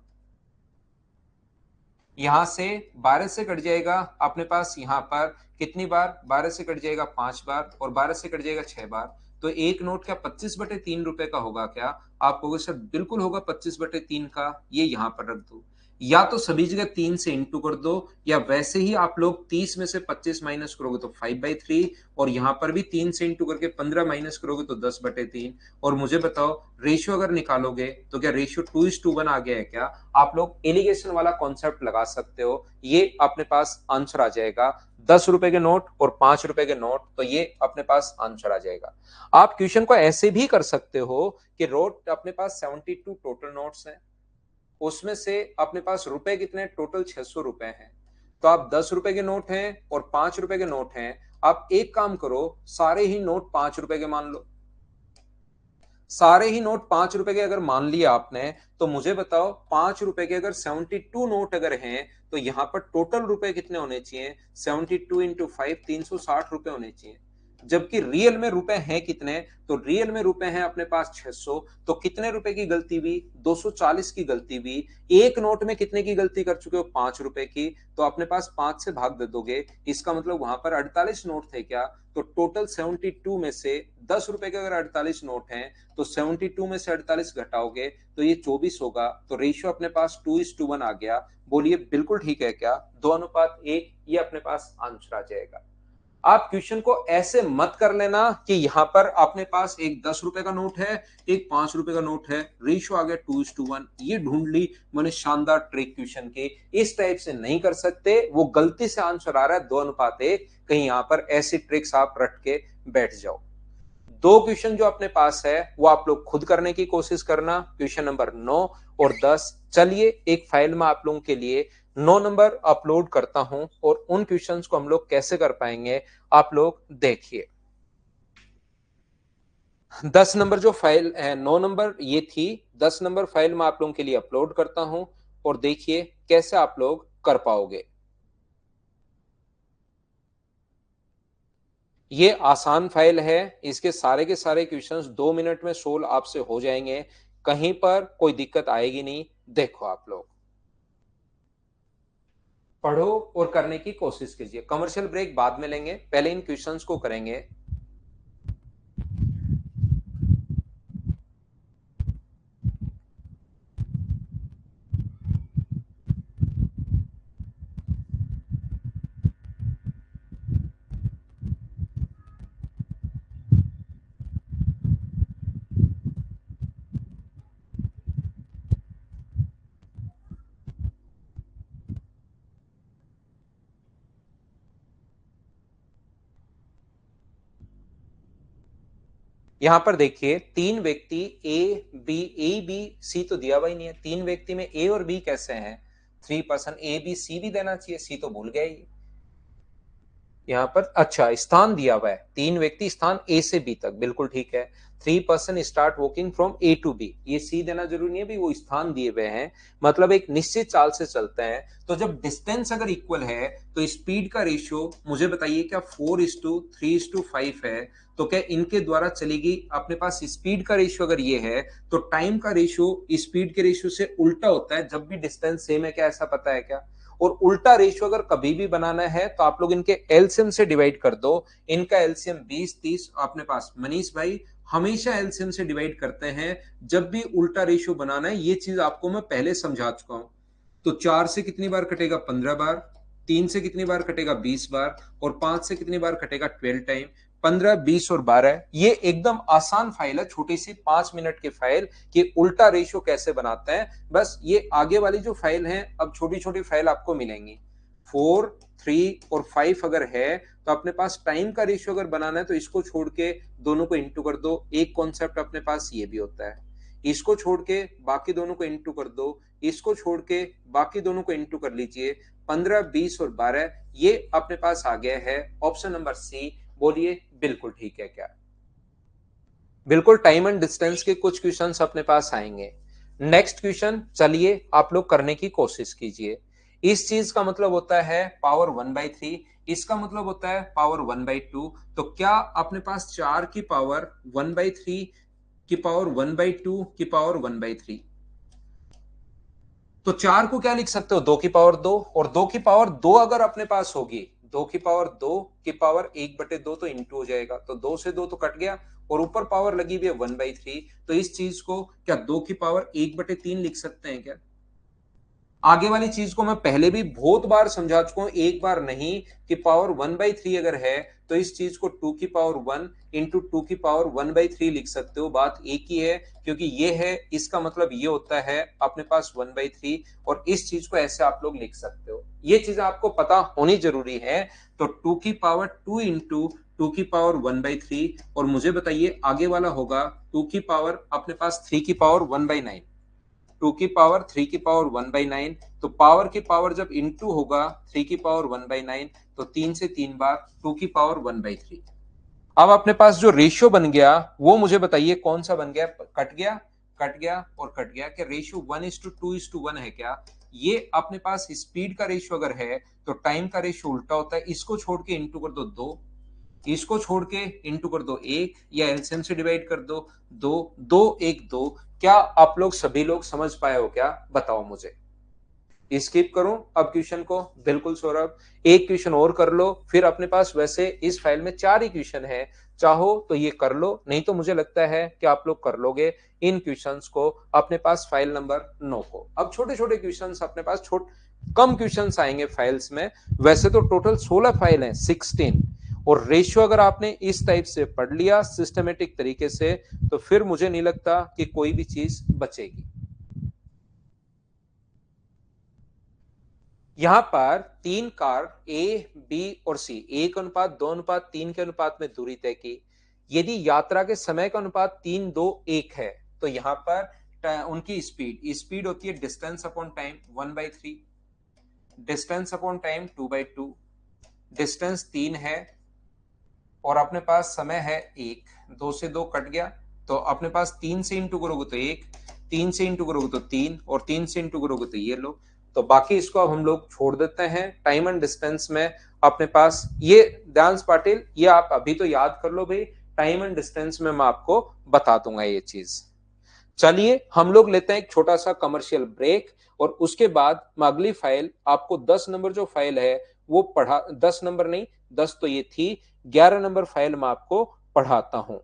यहां से 12 से कट जाएगा अपने पास, यहां पर कितनी बार 12 से कट जाएगा 5 बार, और 12 से कट जाएगा 6 बार, तो एक नोट क्या 25/3 रुपए का होगा क्या? आप कहोगे सर बिल्कुल होगा 25/3 का, ये यहां पर रख दो। या तो सभी जगह 3 से इंटू कर दो, या वैसे ही आप लोग 30 में से 25 माइनस करोगे तो 5/3, और यहां पर भी 3 से इंटू करके 15 माइनस करोगे तो 10/3। और मुझे बताओ रेशियो अगर निकालोगे तो क्या रेशियो 2:1 आ गया है क्या? आप लोग एलिगेशन वाला कॉन्सेप्ट लगा सकते हो, ये अपने पास आंसर आ जाएगा। 10 रुपए के नोट और 5 रुपए के नोट, तो ये अपने पास आंसर आ जाएगा। आप क्वेश्चन को ऐसे भी कर सकते हो कि रोट अपने पास 72 टोटल नोट्स हैं, उसमें से अपने पास रुपए कितने टोटल 600 रुपए हैं, तो आप 10 रुपए के नोट हैं और 5 रुपए के नोट हैं, आप एक काम करो सारे ही नोट 5 रुपए के मान लो। सारे ही नोट 5 रुपए के अगर मान लिया आपने, तो मुझे बताओ 5 रुपए के अगर 72 नोट अगर हैं, तो यहां पर टोटल रुपए कितने होने चाहिए? 72 इंटू 5 360 रुपए होने चाहिए। जबकि रियल में रुपए हैं कितने? तो रियल में रुपए हैं अपने पास 600। तो कितने रुपए की गलती हुई? 240 की गलती हुई। एक नोट में कितने की गलती कर चुके हो? 5 रुपए की। तो अपने पास 5 से भाग दे दोगे, इसका मतलब वहां पर 48 नोट थे क्या? तो टोटल 72 में से 10 रुपए के अगर 48 नोट हैं, तो 72 में से 48 घटाओगे तो ये 24 होगा। तो रेशियो अपने पास 2:1 आ गया। बोलिए बिल्कुल ठीक है क्या? 2:1, ये अपने पास आंसर आ जाएगा। आप क्वेश्चन को ऐसे मत कर लेना कि यहां पर अपने पास एक 10 रुपए का नोट है, एक 5 रुपए का नोट है, रेशियो आ गया 2:1, ये ढूंढ ली मैंने शानदार ट्रिक क्वेश्चन की। इस टाइप से नहीं कर सकते, वो गलती से आंसर आ रहा है 2:1, कहीं यहां पर ऐसी ट्रिक्स आप रट के बैठ जाओ। दो क्वेश्चन जो अपने पास है वो आप लोग खुद करने की कोशिश करना, क्वेश्चन नंबर 9 और 10। चलिए एक फाइल में आप लोगों के लिए 9 नंबर अपलोड करता हूं, और उन क्वेश्चंस को हम लोग कैसे कर पाएंगे आप लोग देखिए। 10 नंबर जो फाइल है, 9 नंबर ये थी, 10 नंबर फाइल में आप लोगों के लिए अपलोड करता हूं, और देखिए कैसे आप लोग कर पाओगे। ये आसान फाइल है, इसके सारे के सारे क्वेश्चंस 2 मिनट में सोल्व आपसे हो जाएंगे, कहीं पर कोई दिक्कत आएगी नहीं। देखो आप लोग पढ़ो और करने की कोशिश कीजिए। कमर्शियल ब्रेक बाद में लेंगे, पहले इन क्वेश्चंस को करेंगे। यहां पर देखिए तीन व्यक्ति ए बी सी तो दिया हुआ ही नहीं है, तीन व्यक्ति में ए और बी कैसे हैं? 3 पर्सन, ए बी सी भी देना चाहिए, सी तो भूल गया ही। यहाँ पर अच्छा स्थान दिया हुआ है, तीन व्यक्ति स्थान ए से बी तक, बिल्कुल ठीक है। 3 person start walking from A to B, ये सी देना जरूरी नहीं है भी, वो स्थान दिए हुए हैं, मतलब एक निश्चित चाल से चलते हैं। तो जब डिस्टेंस अगर इक्वल है तो स्पीड का रेशियो मुझे बताइए क्या 4:3:5 है? तो क्या इनके द्वारा चलेगी? अपने पास स्पीड का रेशियो अगर ये है, तो टाइम का रेशियो स्पीड के रेशियो से उल्टा होता है जब भी डिस्टेंस सेम है, क्या ऐसा पता है क्या? और उल्टा रेशियो अगर कभी भी बनाना है तो आप लोग इनके एलसीएम से डिवाइड कर दो। इनका एलसीएम 20-30 अपने पास मनीष भाई हमेशा एलसीएम से डिवाइड करते हैं जब भी उल्टा रेशियो बनाना है, ये चीज आपको मैं पहले समझा चुका हूं। तो 4 से कितनी बार कटेगा? 15 बार। 3 से कितनी बार कटेगा? 20 बार। और 5 से कितनी बार कटेगा? 12 टाइम। 15, 20 और 12, ये एकदम आसान फाइल है, छोटी सी 5 मिनट की फाइल कि उल्टा रेशियो कैसे बनाते हैं। बस ये आगे वाली जो फाइल है, अब छोटी छोटी फाइल आपको मिलेंगी। 4, 3 और 5 अगर है तो अपने पास टाइम का रेशियो अगर बनाना है तो इसको छोड़ के दोनों को इंटू कर दो। एक कॉन्सेप्ट अपने पास ये भी होता है, इसको छोड़ के बाकी दोनों को इंटू कर दो, इसको छोड़ के बाकी दोनों को इंटू कर लीजिए। 15, 20 और 12, ये अपने पास आ गया है ऑप्शन नंबर सी। बोलिए बिल्कुल ठीक है क्या? बिल्कुल टाइम एंड डिस्टेंस के कुछ क्वेश्चंस अपने पास आएंगे। नेक्स्ट क्वेश्चन चलिए आप लोग करने की कोशिश कीजिए। इस चीज का मतलब होता है पावर 1/3, इसका मतलब होता है पावर 1/2। तो क्या अपने पास 4 की पावर 1/3 की पावर 1/2 की पावर 1/3, तो 4 को क्या लिख सकते हो 2 की पावर 2, और 2 की पावर 2 अगर अपने पास होगी, 2 की पावर 2 की पावर 1/2 तो इंटू हो जाएगा, तो 2 से 2 तो कट गया, और ऊपर पावर लगी हुई है 1/3। तो इस चीज को क्या 2 की पावर 1/3 लिख सकते हैं क्या? आगे वाली चीज को मैं पहले भी बहुत बार समझा चुका हूं, एक बार नहीं, कि पावर 1/3 अगर है तो इस चीज को 2 की पावर 1 इंटू 2 की पावर 1/3 लिख सकते हो। बात एक ही है, क्योंकि ये है, इसका मतलब ये होता है अपने पास 1/3, और इस चीज को ऐसे आप लोग लिख सकते हो। ये चीज आपको पता होनी जरूरी है। तो 2 की पावर 2 इंटू 2 की पावर 1/3, और मुझे बताइए आगे वाला होगा 2 की पावर अपने पास 3 की पावर 1/9, 2 की पावर 3 की पावर 1/9। तो पावर की पावर जब इंटू होगा 3 की पावर 1/9, तो 3 से 3 बार 2 की पावर 1/3। अब अपने पास जो रेशियो बन गया वो मुझे बताइए कौन सा बन गया? कट गया, कट गया और कट गया। क्या रेशियो 1:2:1 है क्या? ये अपने पास स्पीड का रेशियो अगर है तो टाइम का रेशियो उल्टा होता है। इसको छोड़ के इंटू कर दो 2, इसको छोड़ के इंटू कर दो 1, या एलसीएम से डिवाइड कर दो 2, 2 1 2। क्या आप लोग सभी लोग समझ पाए हो क्या? बताओ मुझे। स्किप करूं अब क्वेश्चन को? बिल्कुल सौरभ, एक क्वेश्चन और कर लो, फिर अपने पास वैसे इस फाइल में 4 ही क्वेश्चन है, चाहो तो ये कर लो, नहीं तो मुझे लगता है कि आप लोग कर लोगे इन क्वेश्चंस को अपने पास फाइल नंबर 9 को। अब छोटे छोटे क्वेश्चंस अपने पास कम क्वेश्चंस आएंगे फाइल्स में। वैसे तो टोटल 16 फाइल है, 16, और रेशियो अगर आपने इस टाइप से पढ़ लिया सिस्टमेटिक तरीके से, तो फिर मुझे नहीं लगता कि कोई भी चीज बचेगी। यहां पर 3 कार ए, बी और सी 1:2:3 के अनुपात में दूरी तय की। यदि यात्रा के समय का अनुपात 3:2:1 है, तो यहां पर उनकी स्पीड स्पीड होती है distance upon time 1/3, distance upon time 2/2, distance 3 है, और अपने पास समय है 1, 2 से 2 कट गया, तो अपने पास 3 से इंटू करोगे तो 1, 3 से इंटू करोगे तो 3, और 3 से इंटू करोगे तो ये लो। तो बाकी इसको अब हम लोग छोड़ देते हैं टाइम एंड डिस्टेंस में। अपने पास ये डांस पाटिल, ये आप अभी तो याद कर लो भाई, टाइम एंड डिस्टेंस में मैं आपको बता दूंगा ये चीज। चलिए हम लोग लेते हैं एक छोटा सा कमर्शियल ब्रेक, और उसके बाद मैं अगली फाइल आपको 10 नंबर जो फाइल है वो पढ़ा, 10 नंबर नहीं, 10 तो ये थी, 11 नंबर फाइल मैं आपको पढ़ाता हूं।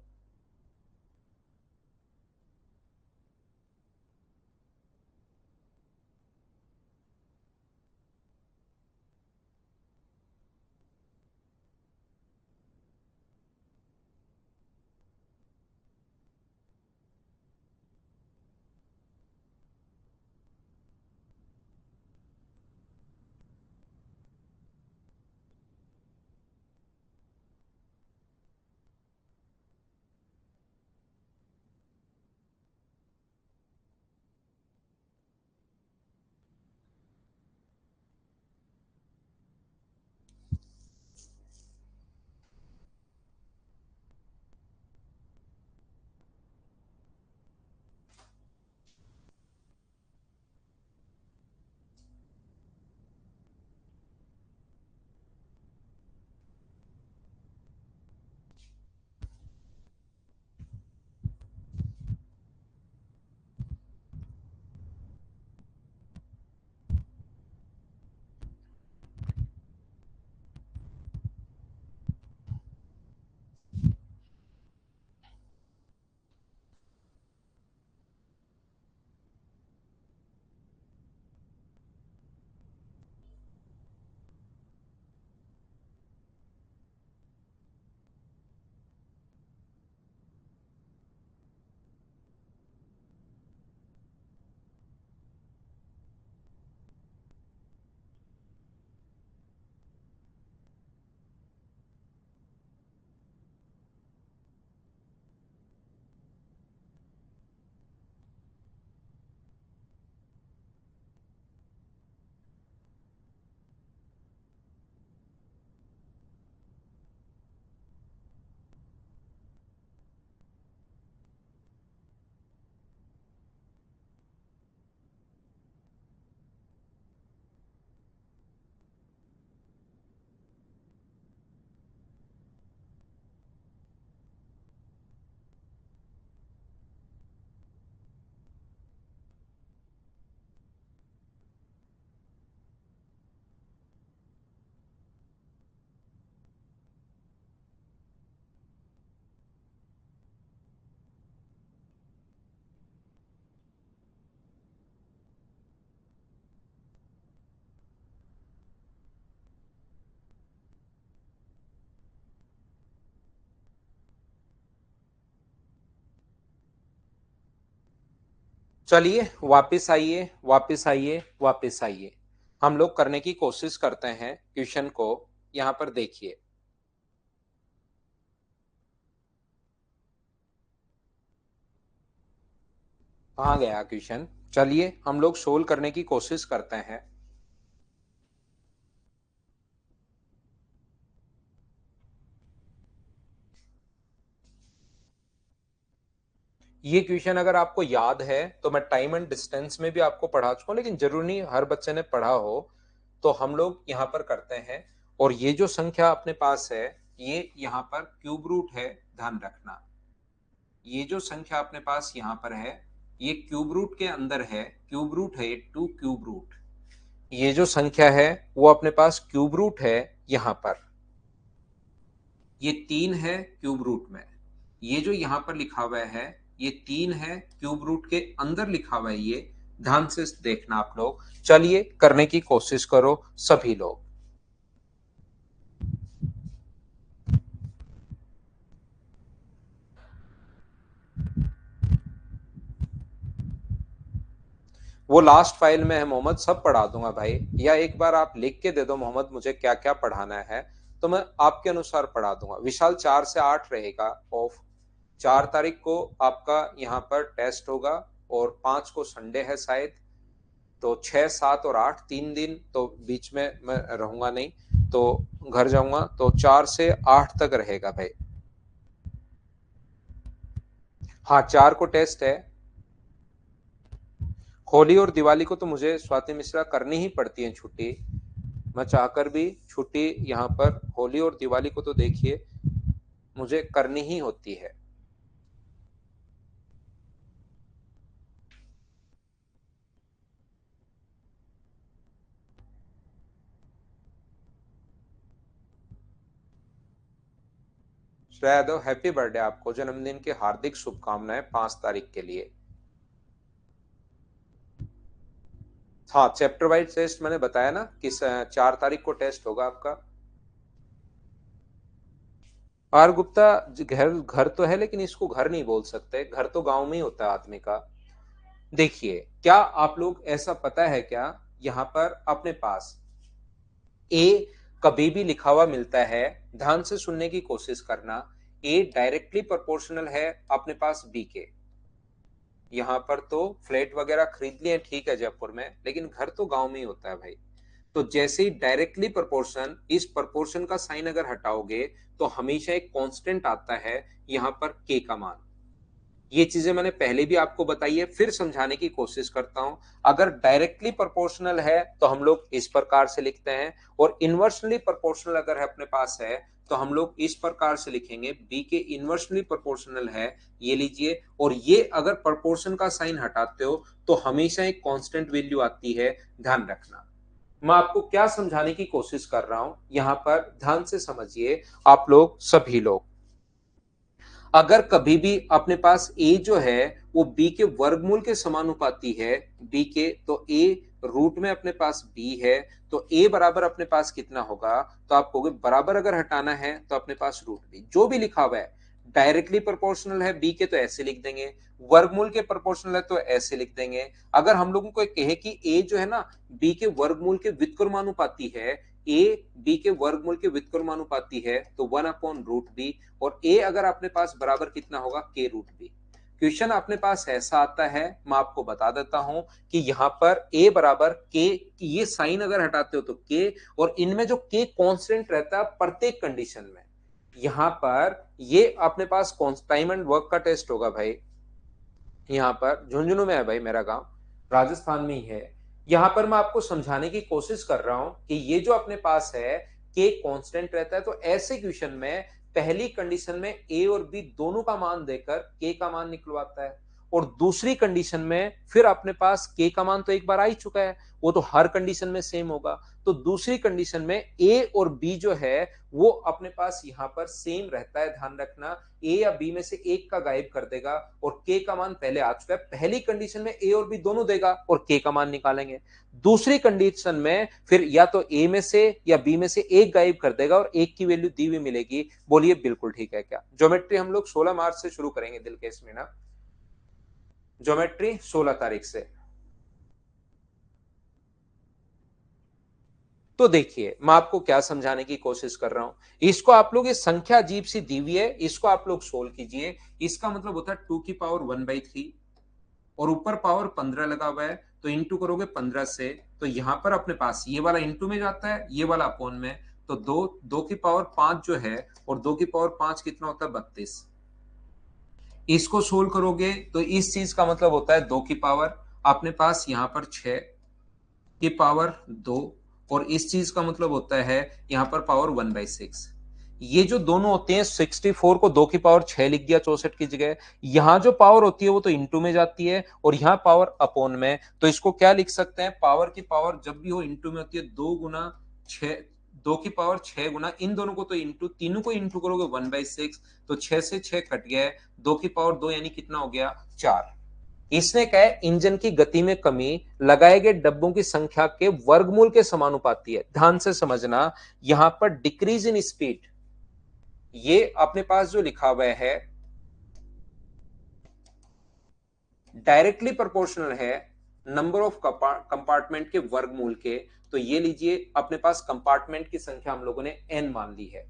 चलिए वापस आइए, वापस आइए, वापस आइए। हम लोग करने की कोशिश करते हैं क्वेश्चन को। यहां पर देखिए, कहाँ गया क्वेश्चन। चलिए हम लोग सोल्व करने की कोशिश करते हैं। ये क्वेश्चन अगर आपको याद है तो मैं टाइम एंड डिस्टेंस में भी आपको पढ़ा चुका हूं, लेकिन जरूरी नहीं हर बच्चे ने पढ़ा हो। तो हम लोग यहाँ पर करते हैं। और ये जो संख्या अपने पास है, ये यहाँ पर क्यूब रूट है, ध्यान रखना। ये जो संख्या अपने पास यहाँ पर है, ये क्यूब रूट के अंदर है, क्यूब रूट है, 2 क्यूब रूट। ये जो संख्या है वो अपने पास क्यूब रूट है यहाँ पर, ये 3 है क्यूब रूट में। ये जो यहाँ पर लिखा हुआ है, ये 3 है क्यूब रूट के अंदर लिखा हुआ है। ये ध्यान से देखना आप लोग। चलिए करने की कोशिश करो सभी लोग। वो लास्ट फाइल में है मोहम्मद, सब पढ़ा दूंगा भाई। या एक बार आप लिख के दे दो मोहम्मद मुझे क्या क्या पढ़ाना है, तो मैं आपके अनुसार पढ़ा दूंगा। विशाल 4 से 8 रहेगा ऑफ। 4 तारीख को आपका यहाँ पर टेस्ट होगा, और 5 को संडे है शायद। तो 6, 7 और 8 3 दिन तो बीच में मैं रहूंगा नहीं, तो घर जाऊंगा। तो 4 से 8 तक रहेगा भाई। हाँ 4 को टेस्ट है। होली और दिवाली को तो मुझे स्वाति मिश्रा करनी ही पड़ती है छुट्टी। मैं चाहकर भी छुट्टी यहाँ पर होली और दिवाली को तो देखिए मुझे करनी ही होती है। श्रेया यादव हैप्पी बर्थडे, आपको जन्मदिन की हार्दिक शुभकामनाएं 5 तारीख के लिए। हाँ चैप्टर वाइज टेस्ट मैंने बताया ना कि 4 तारीख को टेस्ट होगा आपका। आर गुप्ता, घर घर तो है लेकिन इसको घर नहीं बोल सकते, घर तो गांव में ही होता है आदमी का। देखिए क्या आप लोग ऐसा पता है क्या, यहाँ पर अपने पास ए कभी भी लिखा हुआ मिलता है, ध्यान से सुनने की कोशिश करना। ए डायरेक्टली प्रोपोर्शनल है अपने पास बी के। यहाँ पर तो फ्लैट वगैरह खरीद लिए ठीक है जयपुर में, लेकिन घर तो गांव में ही होता है भाई। तो जैसे ही डायरेक्टली प्रोपोर्शन, इस प्रोपोर्शन का साइन अगर हटाओगे तो हमेशा एक कांस्टेंट आता है यहाँ पर के का मान। ये चीजें मैंने पहले भी आपको बताई है, फिर समझाने की कोशिश करता हूं। अगर डायरेक्टली प्रोपोर्शनल है तो हम लोग इस प्रकार से लिखते हैं, और इनवर्सली प्रोपोर्शनल अगर है अपने पास है तो हम लोग इस प्रकार से लिखेंगे, बी के इनवर्सली प्रोपोर्शनल है, ये लीजिए। और ये अगर प्रोपोर्शन का साइन हटाते हो तो हमेशा एक कांस्टेंट वैल्यू आती है, ध्यान रखना। मैं आपको क्या समझाने की कोशिश कर रहा हूं यहां पर, ध्यान से समझिए आप लोग सभी लोग। अगर कभी भी अपने पास a जो है वो b के वर्गमूल के समानुपाती है, b के, तो a रूट में अपने पास b है, तो a बराबर अपने पास कितना होगा, तो आप कहोगे बराबर अगर हटाना है तो अपने पास रूट b, जो भी लिखा हुआ है। डायरेक्टली प्रोपोर्शनल है b के तो ऐसे लिख देंगे, वर्गमूल के प्रोपोर्शनल है तो ऐसे लिख देंगे। अगर हम लोगों को कहे कि a जो है ना b के वर्गमूल के व्युत्क्रमानुपाती है, ए बी के वर्गमूल के व्युत्क्रमानुपाती है, तो 1/√b। और ए अगर अपने पास बराबर कितना होगा, k√b। क्वेश्चन अपने पास ऐसा आता है, मैं आपको बता देता हूं कि यहाँ पर a बराबर k, ये साइन अगर हटाते हो तो k, और इनमें जो k कांस्टेंट रहता है प्रत्येक कंडीशन में। यहाँ पर ये अपने पास टाइम एंड वर्क का टेस्ट होगा भाई। यहाँ पर झुंझुनू में है भाई मेरा गांव, राजस्थान में ही है। यहाँ पर मैं आपको समझाने की कोशिश कर रहा हूं कि ये जो अपने पास है के कांस्टेंट रहता है, तो ऐसे क्वेश्चन में पहली कंडीशन में ए और बी दोनों का मान देकर के का मान निकलवाता है, और दूसरी कंडीशन में फिर अपने पास के का मान तो एक बार आ ही चुका है, वो तो हर कंडीशन में सेम होगा। तो दूसरी कंडीशन में ए और बी जो है वो अपने पास यहाँ पर सेम रहता है, ध्यान रखना। ए या बी में से एक का गायब कर देगा, और के का मान पहले आ चुका है। पहली कंडीशन में ए और बी दोनों देगा और के का मान निकालेंगे। दूसरी कंडीशन में फिर या तो ए में से या बी में से एक गायब कर देगा और एक की वैल्यू दी हुई मिलेगी। बोलिए बिल्कुल ठीक है क्या। ज्योमेट्री हम लोग 16 मार्च से शुरू करेंगे दिल के इसमें ना। ज्योमेट्री 16 तारीख से। तो देखिए मैं आपको क्या समझाने की कोशिश कर रहा हूं, इसको आप लोग, ये संख्या अजीब सी दी हुई है, इसको आप लोग सोल्व कीजिए। इसका मतलब होता है 2⁻⁴ और ऊपर पावर 15 लगा हुआ है, तो इंटू करोगे 15 से, तो यहां पर अपने पास ये वाला इंटू में जाता है, ये वाला अपॉन में, तो 2⁻⁵ जो है, और 2⁻⁵ कितना होता है 32। इसको सोल्व करोगे तो इस चीज का मतलब होता है 2 की पावर अपने पास यहां पर 6 की पावर 2, और इस चीज का मतलब होता है यहां पर पावर 1/6। ये जो दोनों होते हैं, 64 को 2 की पावर 6 लिख दिया 64 की जगह, यहां जो पावर होती है वो तो इंटू में जाती है, और यहां पावर अपॉन में, तो इसको क्या लिख सकते हैं, पावर की पावर जब भी हो इंटू में होती है 2 गुना 6, 2 की पावर 6 गुना, इन दोनों को तो इंटू, तीनों को इंटू करोगे 1/6, तो 6 से 6 कट गया है, 2 की पावर 2 यानी कितना हो गया 4। इसने कहा है इंजन की गति में कमी लगाए गए डब्बों की संख्या के वर्गमूल के समानुपाती है। ध्यान से समझना, यहां पर डिक्रीज इन स्पीड, ये अपने पास जो लिखा हुआ है डायरेक्टली प्रोपोर्शनल है नंबर ऑफ कंपार्टमेंट के वर्गमूल के। तो ये लीजिए अपने पास कंपार्टमेंट की संख्या हम लोगों ने n मान ली है।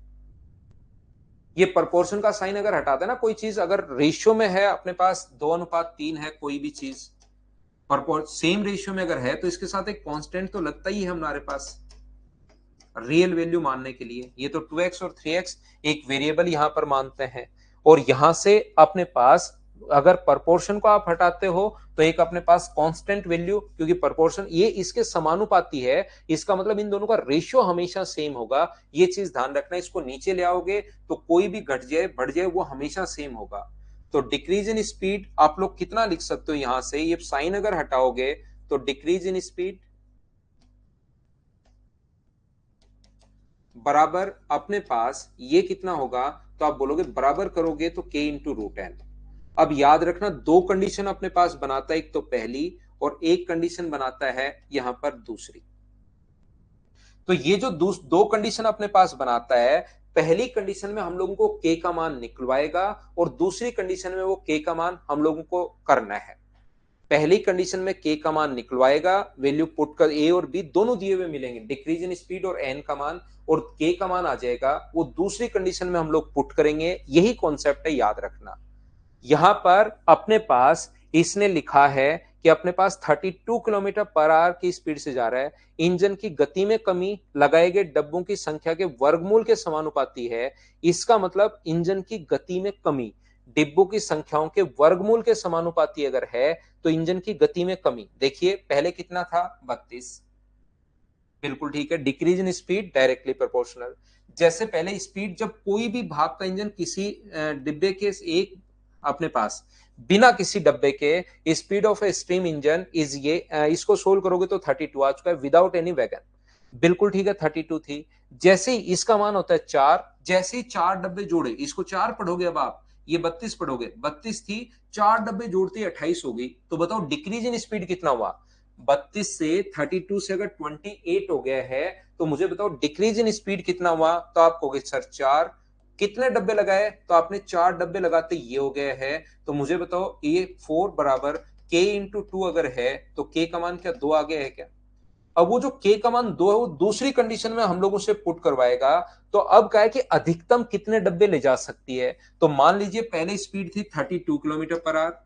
ये प्रोपोर्शन का साइन अगर हटाते हैं ना, कोई चीज अगर रेशियो में है अपने पास 2:3 है, कोई भी चीज सेम रेशियो में अगर है, तो इसके साथ एक कांस्टेंट तो लगता ही है हमारे पास रियल वैल्यू मानने के लिए। ये तो 2x और 3x एक वेरिएबल यहां पर मानते हैं, और यहां से अपने पास अगर प्रोपोर्शन को आप हटाते हो तो एक अपने पास कांस्टेंट वैल्यू, क्योंकि प्रोपोर्शन ये इसके समानुपाती है, इसका मतलब इन दोनों का रेशियो हमेशा सेम होगा। ये चीज ध्यान रखना, इसको नीचे ले आओगे तो कोई भी घट जाए बढ़ जाए वो हमेशा सेम होगा। तो डिक्रीज इन स्पीड आप लोग कितना लिख सकते हो, यहां से ये साइन अगर हटाओगे तो डिक्रीज इन स्पीड बराबर अपने पास ये कितना होगा, तो आप बोलोगे बराबर करोगे तो k × √n। अब याद रखना, दो कंडीशन अपने पास बनाता है, एक तो पहली और एक कंडीशन बनाता है यहां पर दूसरी। तो ये जो दो कंडीशन अपने पास बनाता है, पहली कंडीशन में हम लोगों को k का मान निकलवाएगा, और दूसरी कंडीशन में वो k का मान हम लोगों को करना है। पहली कंडीशन में k का मान निकलवाएगा, वैल्यू पुट कर, a और b दोनों दिए हुए मिलेंगे, डिक्रीज इन स्पीड और n का मान, और k का मान आ जाएगा, वो दूसरी कंडीशन में हम लोग पुट करेंगे। यही कॉन्सेप्ट है, याद रखना। यहां पर अपने पास इसने लिखा है कि अपने पास 32 किलोमीटर पर आवर की स्पीड से जा रहा है, इंजन की गति में कमी लगाए गए डब्बों की संख्या के वर्गमूल के समानुपाती है। इसका मतलब इंजन की गति में कमी डिब्बों की संख्याओं के वर्गमूल के समानुपाती अगर है, तो इंजन की गति में कमी, देखिए पहले कितना था 32, बिल्कुल ठीक है, decrease in speed directly proportional. जैसे पहले स्पीड, जब कोई भी भाग का इंजन किसी डिब्बे के एक अपने पास बिना किसी डब्बे के, speed of A steam engine is ये, इसको सोल्व करोगे तो 32 आ चुका है विदाउट एनी वैगन, बिल्कुल ठीक है 32 थी। जैसे ही इसका मान होता है 4, जैसे ही 4 डब्बे जोड़े, इसको 4 पढ़ोगे अब आप, ये 32 पढ़ोगे, 32 थी, 4 डब्बे जोड़ते ही 28 हो गई, तो बताओ डिक्रीज इन स्पीड कितना हुआ। 32 से 32 से अगर 28 हो गया है, तो मुझे बताओ डिक्रीज इन स्पीड कितना हुआ, तो आप कहोगे सर 4। कितने डब्बे लगाए, तो आपने 4 डब्बे लगाते ये हो गया है, तो मुझे बताओ ये 4 बराबर k × 2 अगर है, तो k का मान क्या 2 आ गया है क्या। अब वो जो k का मान 2 है, वो दूसरी कंडीशन में हम लोगों से पुट करवाएगा। तो अब क्या है कि अधिकतम कितने डब्बे ले जा सकती है, तो मान लीजिए पहले स्पीड थी 32 किलोमीटर पर आवर,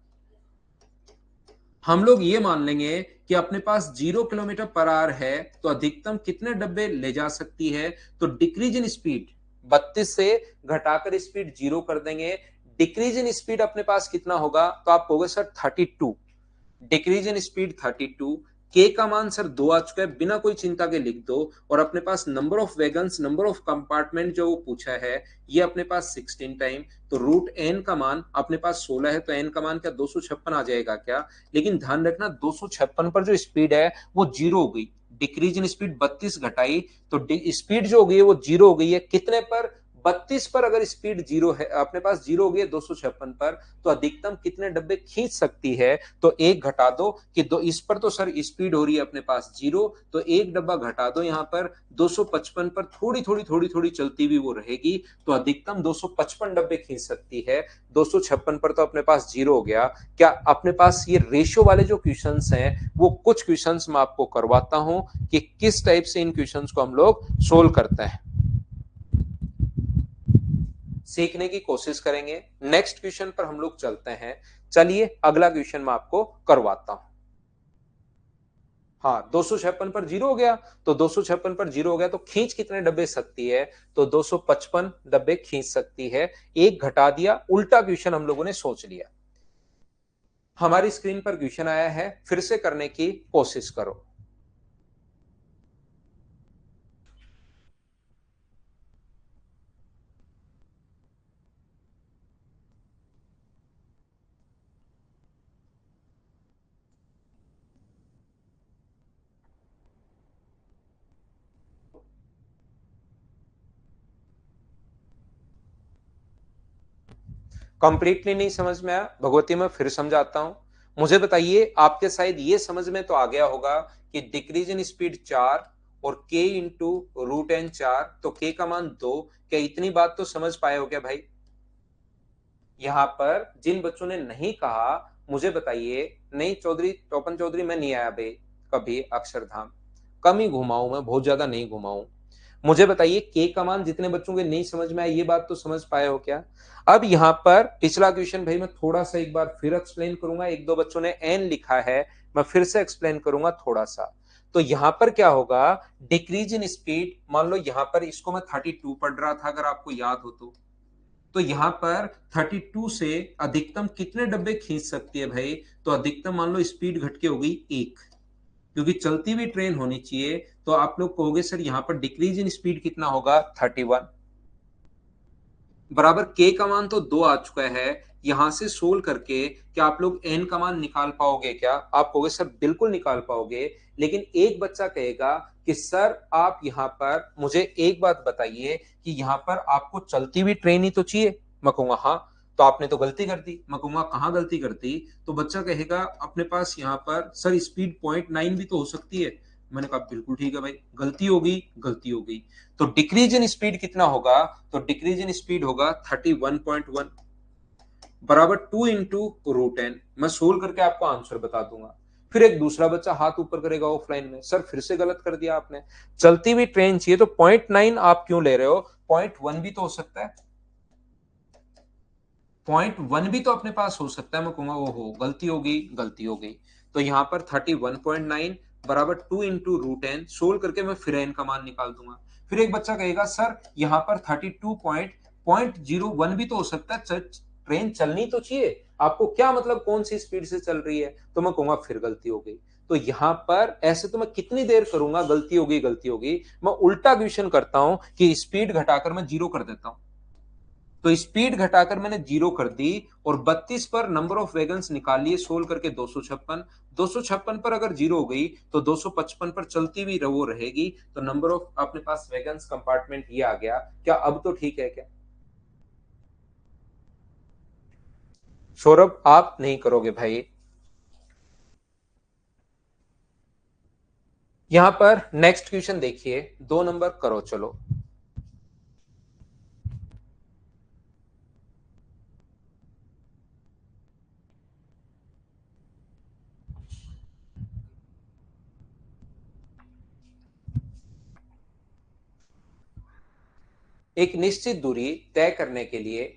हम लोग ये मान लेंगे कि अपने पास 0 किलोमीटर पर आवर है, तो अधिकतम कितने डब्बे ले जा सकती है, तो डिक्रीज इन स्पीड 32 से घटाकर स्पीड 0 कर देंगे, डिक्रीज इन स्पीड अपने पास कितना होगा, तो आप कहोगे सर 32, डिक्रीज इन स्पीड 32, के का मान सर 2 आ चुका है, बिना कोई चिंता के लिख दो, और अपने पास number of wagons, number of compartment जो वो पूछा है, ये अपने पास 16 टाइम, तो √n का मान अपने पास 16 है, तो n का मान क्या 256 आ जाएगा क्या। लेकिन ध्यान रखना 256 पर जो स्पीड है वो 0 हो गई, डिक्रीज इन स्पीड 32 घटाई, तो स्पीड जो हो गई है वो 0 हो गई है, कितने पर 32 पर अगर स्पीड जीरो है, अपने पास जीरो हो गई 256 पर, तो अधिकतम कितने डब्बे खींच सकती है? तो एक घटा दो कि दो, इस पर तो सर स्पीड हो रही है अपने पास जीरो, तो एक डब्बा घटा दो, यहां पर 255 पर थोड़ी थोड़ी चलती हुई वो रहेगी, तो अधिकतम 255 डब्बे खींच सकती है। 256 पर तो अपने पास जीरो हो गया। क्या अपने पास ये रेशियो वाले जो क्वेश्चंस हैं, वो कुछ क्वेश्चंस मैं आपको करवाता हूं कि किस टाइप से इन क्वेश्चंस को हम लोग सोल्व करते हैं, सीखने की कोशिश करेंगे। नेक्स्ट क्वेश्चन पर हम लोग चलते हैं। चलिए अगला क्वेश्चन मैं आपको करवाता हूं। हाँ, 256 पर जीरो हो गया, तो 256 पर जीरो हो गया तो खींच कितने डब्बे सकती है? तो 255 डब्बे खींच सकती है। एक घटा दिया, उल्टा क्वेश्चन हम लोगों ने सोच लिया। हमारी स्क्रीन पर क्वेश्चन आया है, फिर से करने की कोशिश करो। कंप्लीटली नहीं समझ में आया भगवती, मैं फिर समझाता हूं। मुझे बताइए, आपके शायद ये समझ में तो आ गया होगा कि डिक्रीज इन स्पीड 4 और k इंटू रूट एन 4, तो k का मान 2। क्या इतनी बात तो समझ पाए हो क्या भाई? यहां पर जिन बच्चों ने नहीं कहा, मुझे बताइए। नहीं चौधरी, टोपन चौधरी, मैं नहीं आया भाई कभी अक्षरधाम, कम ही घुमाऊं, मैं बहुत ज्यादा नहीं घुमाऊं। मुझे बताइए, के का मान जितने बच्चों के नहीं समझ में आया, ये बात तो समझ पाए हो क्या? अब यहां पर पिछला क्वेश्चन भाई मैं थोड़ा सा एक बार फिर एक्सप्लेन करूंगा। एक दो बच्चों ने एन लिखा है, मैं फिर से एक्सप्लेन करूंगा थोड़ा सा। तो यहां पर क्या होगा, डिक्रीज इन स्पीड, मान लो यहां पर इसको मैं 32 पढ़ रहा था, अगर आपको याद हो तो यहां पर 32 से अधिकतम कितने डब्बे खींच सकती है भाई? तो अधिकतम मान लो स्पीड घट के हो गई 1, क्योंकि चलती हुई ट्रेन होनी चाहिए। तो आप लोग कहोगे सर यहां पर डिक्रीज इन स्पीड कितना होगा? 31 बराबर के का मान तो 2 आ चुका है। यहां से सोल्व करके क्या आप लोग एन का मान निकाल पाओगे क्या? आप कहोगे सर बिल्कुल निकाल पाओगे। लेकिन एक बच्चा कहेगा कि सर आप यहां पर मुझे एक बात बताइए कि यहां पर आपको चलती हुई ट्रेन ही तो चाहिए। मैं कहूंगा हाँ, तो आपने तो गलती कर दी। मैं कहूंगा कहां गलती कर दी? तो बच्चा कहेगा अपने पास यहां पर सर स्पीड 0.9 भी तो हो सकती है। मैंने कहा बिल्कुल ठीक है भाई, गलती होगी, गलती हो गई। तो डिक्रीज इन स्पीड कितना होगा? तो डिक्रीज इन स्पीड होगा 31.1 बराबर 2 इंटू रूट एन। मैं सोल्व करके आपको आंसर बता दूंगा। फिर एक दूसरा बच्चा हाथ ऊपर करेगा ऑफलाइन में, सर फिर से गलत कर दिया आपने, चलती हुई ट्रेन चाहिए तो 0.9 आप क्यों ले रहे हो? 0.1 भी तो हो सकता है, 0.1 भी तो अपने पास हो सकता है। मैं कहूंगा ओहो गलती हो गई, गलती हो गई। तो यहां पर 31.9 बराबर 2 इंटू रूट एन, सोल्व करके मैं फिर एन का मान निकाल दूंगा। फिर एक बच्चा कहेगा सर यहां पर 32.01 भी तो हो सकता है, ट्रेन चलनी तो चाहिए, आपको क्या मतलब कौन सी स्पीड से चल रही है? तो मैं कहूंगा फिर गलती हो गई। तो यहां पर ऐसे तो मैं कितनी देर करूंगा, गलती होगी गलती होगी। मैं उल्टा क्वेश्चन करता हूं कि स्पीड घटाकर मैं जीरो कर देता हूं। तो स्पीड घटाकर मैंने जीरो कर दी और 32 पर नंबर ऑफ वैगन्स निकाल लिए, सोल्व करके 256। 256 पर अगर जीरो हो गई तो 255 पर चलती हुई वो रहेगी। तो नंबर ऑफ अपने पास वैगन्स कंपार्टमेंट ये आ गया। क्या अब तो ठीक है क्या? सौरभ आप नहीं करोगे भाई। यहां पर नेक्स्ट क्वेश्चन देखिए, 2 नंबर करो चलो। एक निश्चित दूरी तय करने के लिए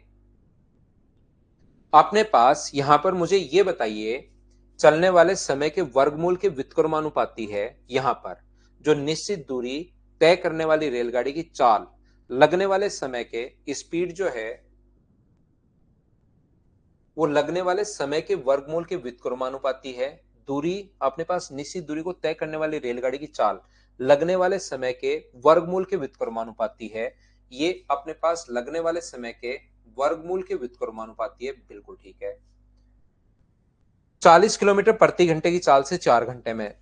अपने पास यहां पर मुझे ये बताइए, चलने वाले समय के वर्गमूल के व्युत्क्रमानुपाती है। यहां पर जो निश्चित दूरी तय करने वाली रेलगाड़ी की चाल, लगने वाले समय के स्पीड जो है वो लगने वाले समय के वर्गमूल के व्युत्क्रमानुपाती है। दूरी, अपने पास निश्चित दूरी को तय करने वाली रेलगाड़ी की चाल लगने वाले समय के वर्गमूल के व्युत्क्रमानुपाती है। ये अपने पास लगने वाले समय के वर्गमूल के व्युत्क्रमानुपाती है, बिल्कुल ठीक है। 40 किलोमीटर प्रति घंटे की चाल से 4 घंटे में।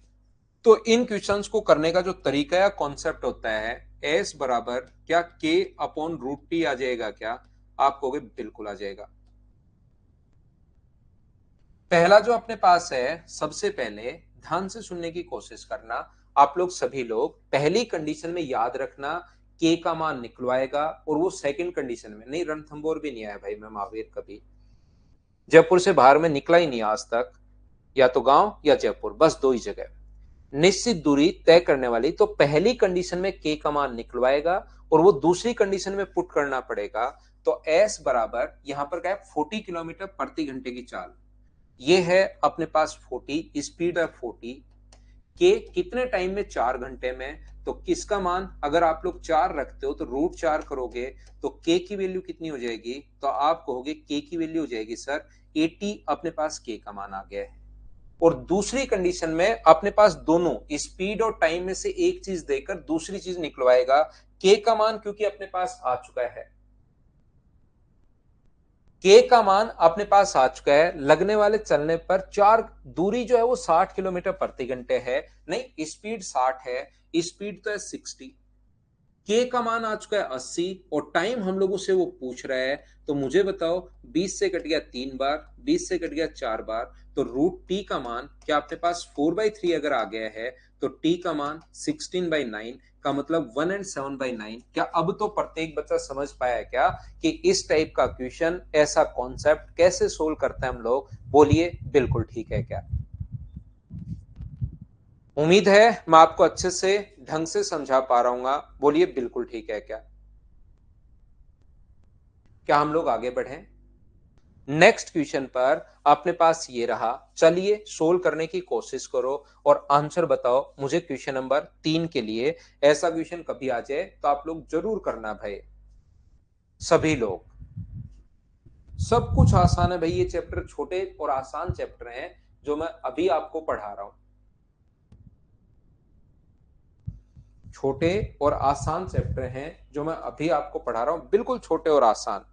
तो इन क्वेश्चंस को करने का जो तरीका या कॉन्सेप्ट होता है एस बराबर क्या के अपॉन रूट टी आ जाएगा क्या? आप कहोगे बिल्कुल आ जाएगा। पहला जो अपने पास है, सबसे पहले ध्यान से सुनने की कोशिश करना। आप लोग सभी लोग पहली कंडीशन में याद रखना के का मान निकलवाएगा, और वो सेकंड कंडीशन में नहीं। रणथंबोर भी नहीं आया भाई मैं महावीर कभी, जयपुर से बाहर में निकला ही नहीं आज तक, या तो गांव या जयपुर, बस दो ही जगह निश्चित दूरी तय करने वाली। तो पहली कंडीशन में के का मान निकलवाएगा और वो दूसरी कंडीशन में पुट करना पड़ेगा। तो एस बराबर यहां पर क्या है, 40 किलोमीटर प्रति घंटे की चाल। ये है अपने पास 40, स्पीड है 40। के कितने टाइम में, 4 घंटे में। तो किसका मान अगर आप लोग 4 रखते हो तो रूट 4 करोगे तो के की वैल्यू कितनी हो जाएगी? तो आप कहोगे के की वैल्यू हो जाएगी सर 80। अपने पास के का मान आ गया है। और दूसरी कंडीशन में अपने पास दोनों स्पीड और टाइम में से एक चीज देकर दूसरी चीज निकलवाएगा। के का मान क्योंकि अपने पास आ चुका है, के का मान अपने पास आ चुका है, लगने वाले चलने पर चार, दूरी जो है वो 60 किलोमीटर प्रति घंटे है। नहीं, स्पीड 60 है, स्पीड तो है 60। के का मान आ चुका है 80, और टाइम हम लोगों से वो पूछ रहा है। तो मुझे बताओ 20 से कट गया 3 बार, 20 से कट गया 4 बार, तो रूट टी का मान क्या अपने पास 4/3 अगर आ गया है तो टी का मान 16/9 का मतलब 1/7/9। क्या अब तो प्रत्येक बच्चा समझ पाया है क्या कि इस टाइप का क्वेश्चन, ऐसा कॉन्सेप्ट कैसे सोल्व करते हैं हम लोग? बोलिए बिल्कुल ठीक है क्या? उम्मीद है मैं आपको अच्छे से ढंग से समझा पा रहा हूँ। बोलिए बिल्कुल ठीक है क्या? क्या हम लोग आगे बढ़ें? नेक्स्ट क्वेश्चन पर अपने पास ये रहा, चलिए सोल्व करने की कोशिश करो और आंसर बताओ मुझे। क्वेश्चन नंबर 3 के लिए ऐसा क्वेश्चन कभी आ जाए तो आप लोग जरूर करना भाई, सभी लोग। सब कुछ आसान है भाई, ये चैप्टर छोटे और आसान चैप्टर हैं जो मैं अभी आपको पढ़ा रहा हूं। छोटे और आसान चैप्टर हैं जो मैं अभी आपको पढ़ा रहा हूं, बिल्कुल छोटे और आसान।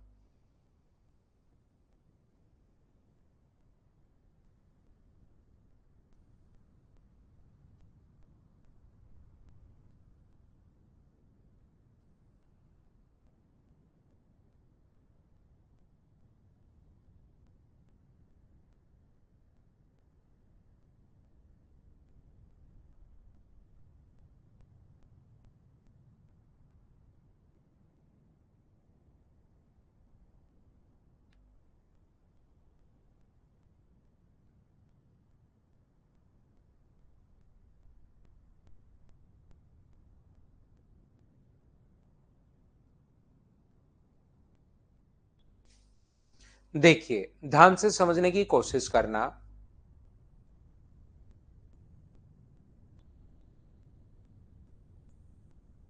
देखिए ध्यान से समझने की कोशिश करना।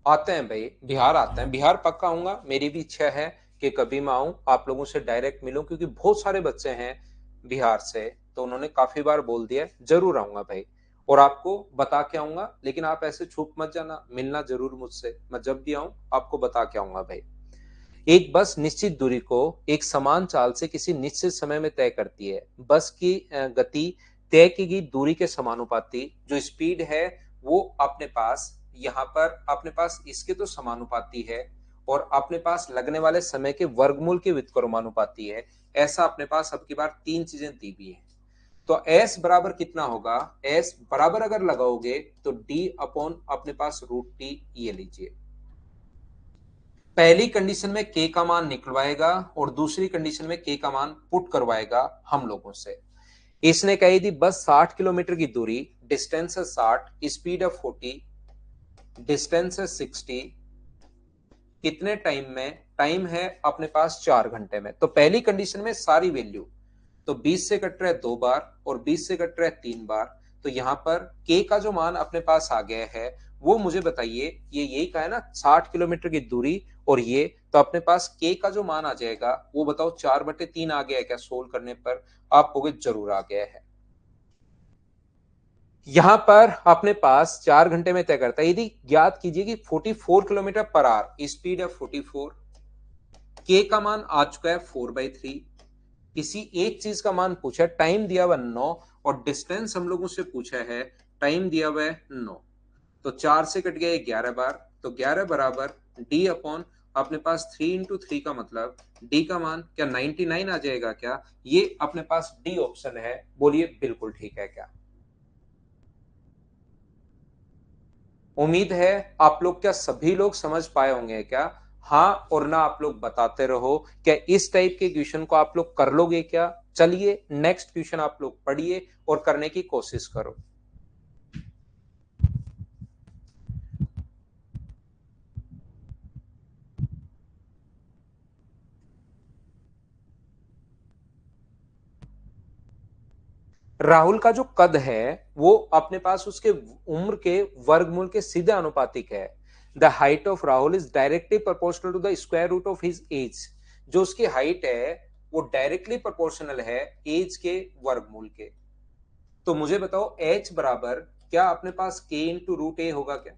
आते हैं भाई, बिहार आते हैं, बिहार पक्का आऊंगा। मेरी भी इच्छा है कि कभी मैं आऊं, आप लोगों से डायरेक्ट मिलूं, क्योंकि बहुत सारे बच्चे हैं बिहार से, तो उन्होंने काफी बार बोल दिया है, जरूर आऊंगा भाई। और आपको बता के आऊंगा, लेकिन आप ऐसे छुप मत जाना, मिलना जरूर मुझसे। मैं जब भी आऊं आपको बता के आऊंगा भाई। एक बस निश्चित दूरी को एक समान चाल से किसी निश्चित समय में तय करती है। बस की गति तय की गई दूरी के समानुपाती जो स्पीड है, वो अपने पास यहाँ पर अपने पास इसके तो समानुपाती है, और अपने पास लगने वाले समय के वर्गमूल के व्युत्क्रमानुपाती है। ऐसा अपने पास अब की बार 3 चीजें दी हुई है। तो s बराबर कितना होगा? s बराबर अगर लगाओगे तो d अपॉन अपने पास रूट टी, ये लीजिए। पहली कंडीशन में के का मान निकलवाएगा और दूसरी कंडीशन में के का मान पुट करवाएगा हम लोगों से। इसने कही थी बस 60 किलोमीटर की दूरी, डिस्टेंस है 60, स्पीड है 40, डिस्टेंस है 60, कितने टाइम में? टाइम है अपने पास 4 घंटे में। तो पहली कंडीशन में सारी वैल्यू, तो 20 से कट रहा है 2 बार और 20 से कट रहा है 3 बार। तो यहां पर के का जो मान अपने पास आ गया है वो मुझे बताइए, ये यही का है ना 60 किलोमीटर की दूरी, और ये तो अपने पास के का जो मान आ जाएगा वो बताओ 4/3 आ गया है क्या सोल्व करने पर? आप कहोगे जरूर आ गया है। यहां पर अपने पास 4 घंटे में तय करता है। यदि ज्ञात कीजिए कि 44 किलोमीटर पर आवर स्पीड है 44, के का मान आ चुका है 4/3, किसी एक चीज का मान पूछा, टाइम दिया हुआ 9, और डिस्टेंस हम लोगों से पूछा है, टाइम दिया हुआ है 9। तो 4 से कट गया 11 बार, तो 11 बराबर डी अपॉन अपने पास 3 इंटू 3 का मतलब डी का मान क्या 99 आ जाएगा क्या? ये अपने पास डी ऑप्शन है, बोलिए बिल्कुल ठीक है क्या? उम्मीद है आप लोग क्या सभी लोग समझ पाए होंगे क्या? हाँ और ना आप लोग बताते रहो। क्या इस टाइप के क्वेश्चन को आप लोग कर लोगे क्या? चलिए नेक्स्ट क्वेश्चन आप लोग पढ़िए और करने की कोशिश करो। राहुल का जो कद है वो अपने पास उसके उम्र के वर्गमूल के सीधे अनुपातिक है। The height of Rahul is directly proportional to the square root of his age. जो उसकी हाइट है वो डायरेक्टली प्रोपोर्शनल है एज के वर्गमूल के। तो मुझे बताओ एच बराबर क्या अपने पास के इंटू रूट ए होगा क्या?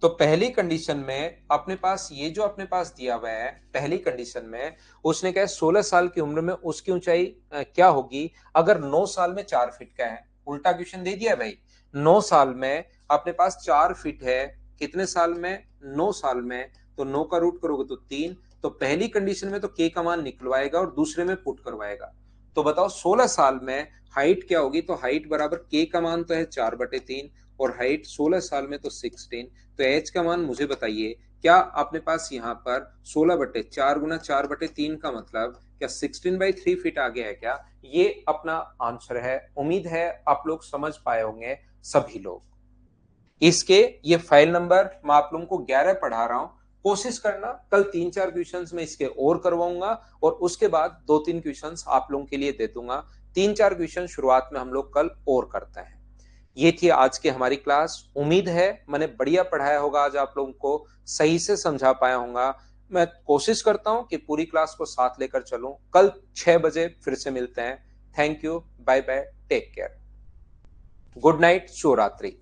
तो पहली कंडीशन में अपने पास ये जो अपने पास दिया हुआ है, पहली कंडीशन में उसने कहा 16 साल की उम्र में उसकी ऊंचाई क्या होगी अगर 9 साल में 4 फीट का है। उल्टा क्वेश्चन दे दिया भाई। 9 साल में अपने पास 4 फीट है, कितने साल में? 9 साल में। तो 9 का रूट करोगे तो 3। तो पहली कंडीशन में तो के का मान निकलवाएगा और दूसरे में पुट करवाएगा। तो बताओ 16 साल में हाइट क्या होगी? तो हाइट बराबर के का मान तो है 4/3 और हाइट 16 साल में तो 16। तो एच का मान मुझे बताइए क्या अपने पास यहाँ पर 16/4 गुना 4/3 का मतलब क्या 16/3 फीट आ गया है क्या? ये अपना आंसर है। उम्मीद है आप लोग समझ पाए होंगे सभी लोग। इसके ये फाइल नंबर मैं आप लोगों को 11 पढ़ा रहा हूं। कोशिश करना कल 3-4 क्वेश्चंस में इसके और करवाऊंगा और उसके बाद 2-3 क्वेश्चंस आप लोगों के लिए दे दूंगा। 3-4 क्वेश्चन शुरुआत में हम लोग कल और करते हैं। ये थी आज की हमारी क्लास। उम्मीद है मैंने बढ़िया पढ़ाया होगा, आज आप लोगों को सही से समझा पाया होगा। मैं कोशिश करता हूं कि पूरी क्लास को साथ लेकर चलूं। कल 6 बजे फिर से मिलते हैं। Thank you, bye bye, take care, good night, शुभ रात्रि।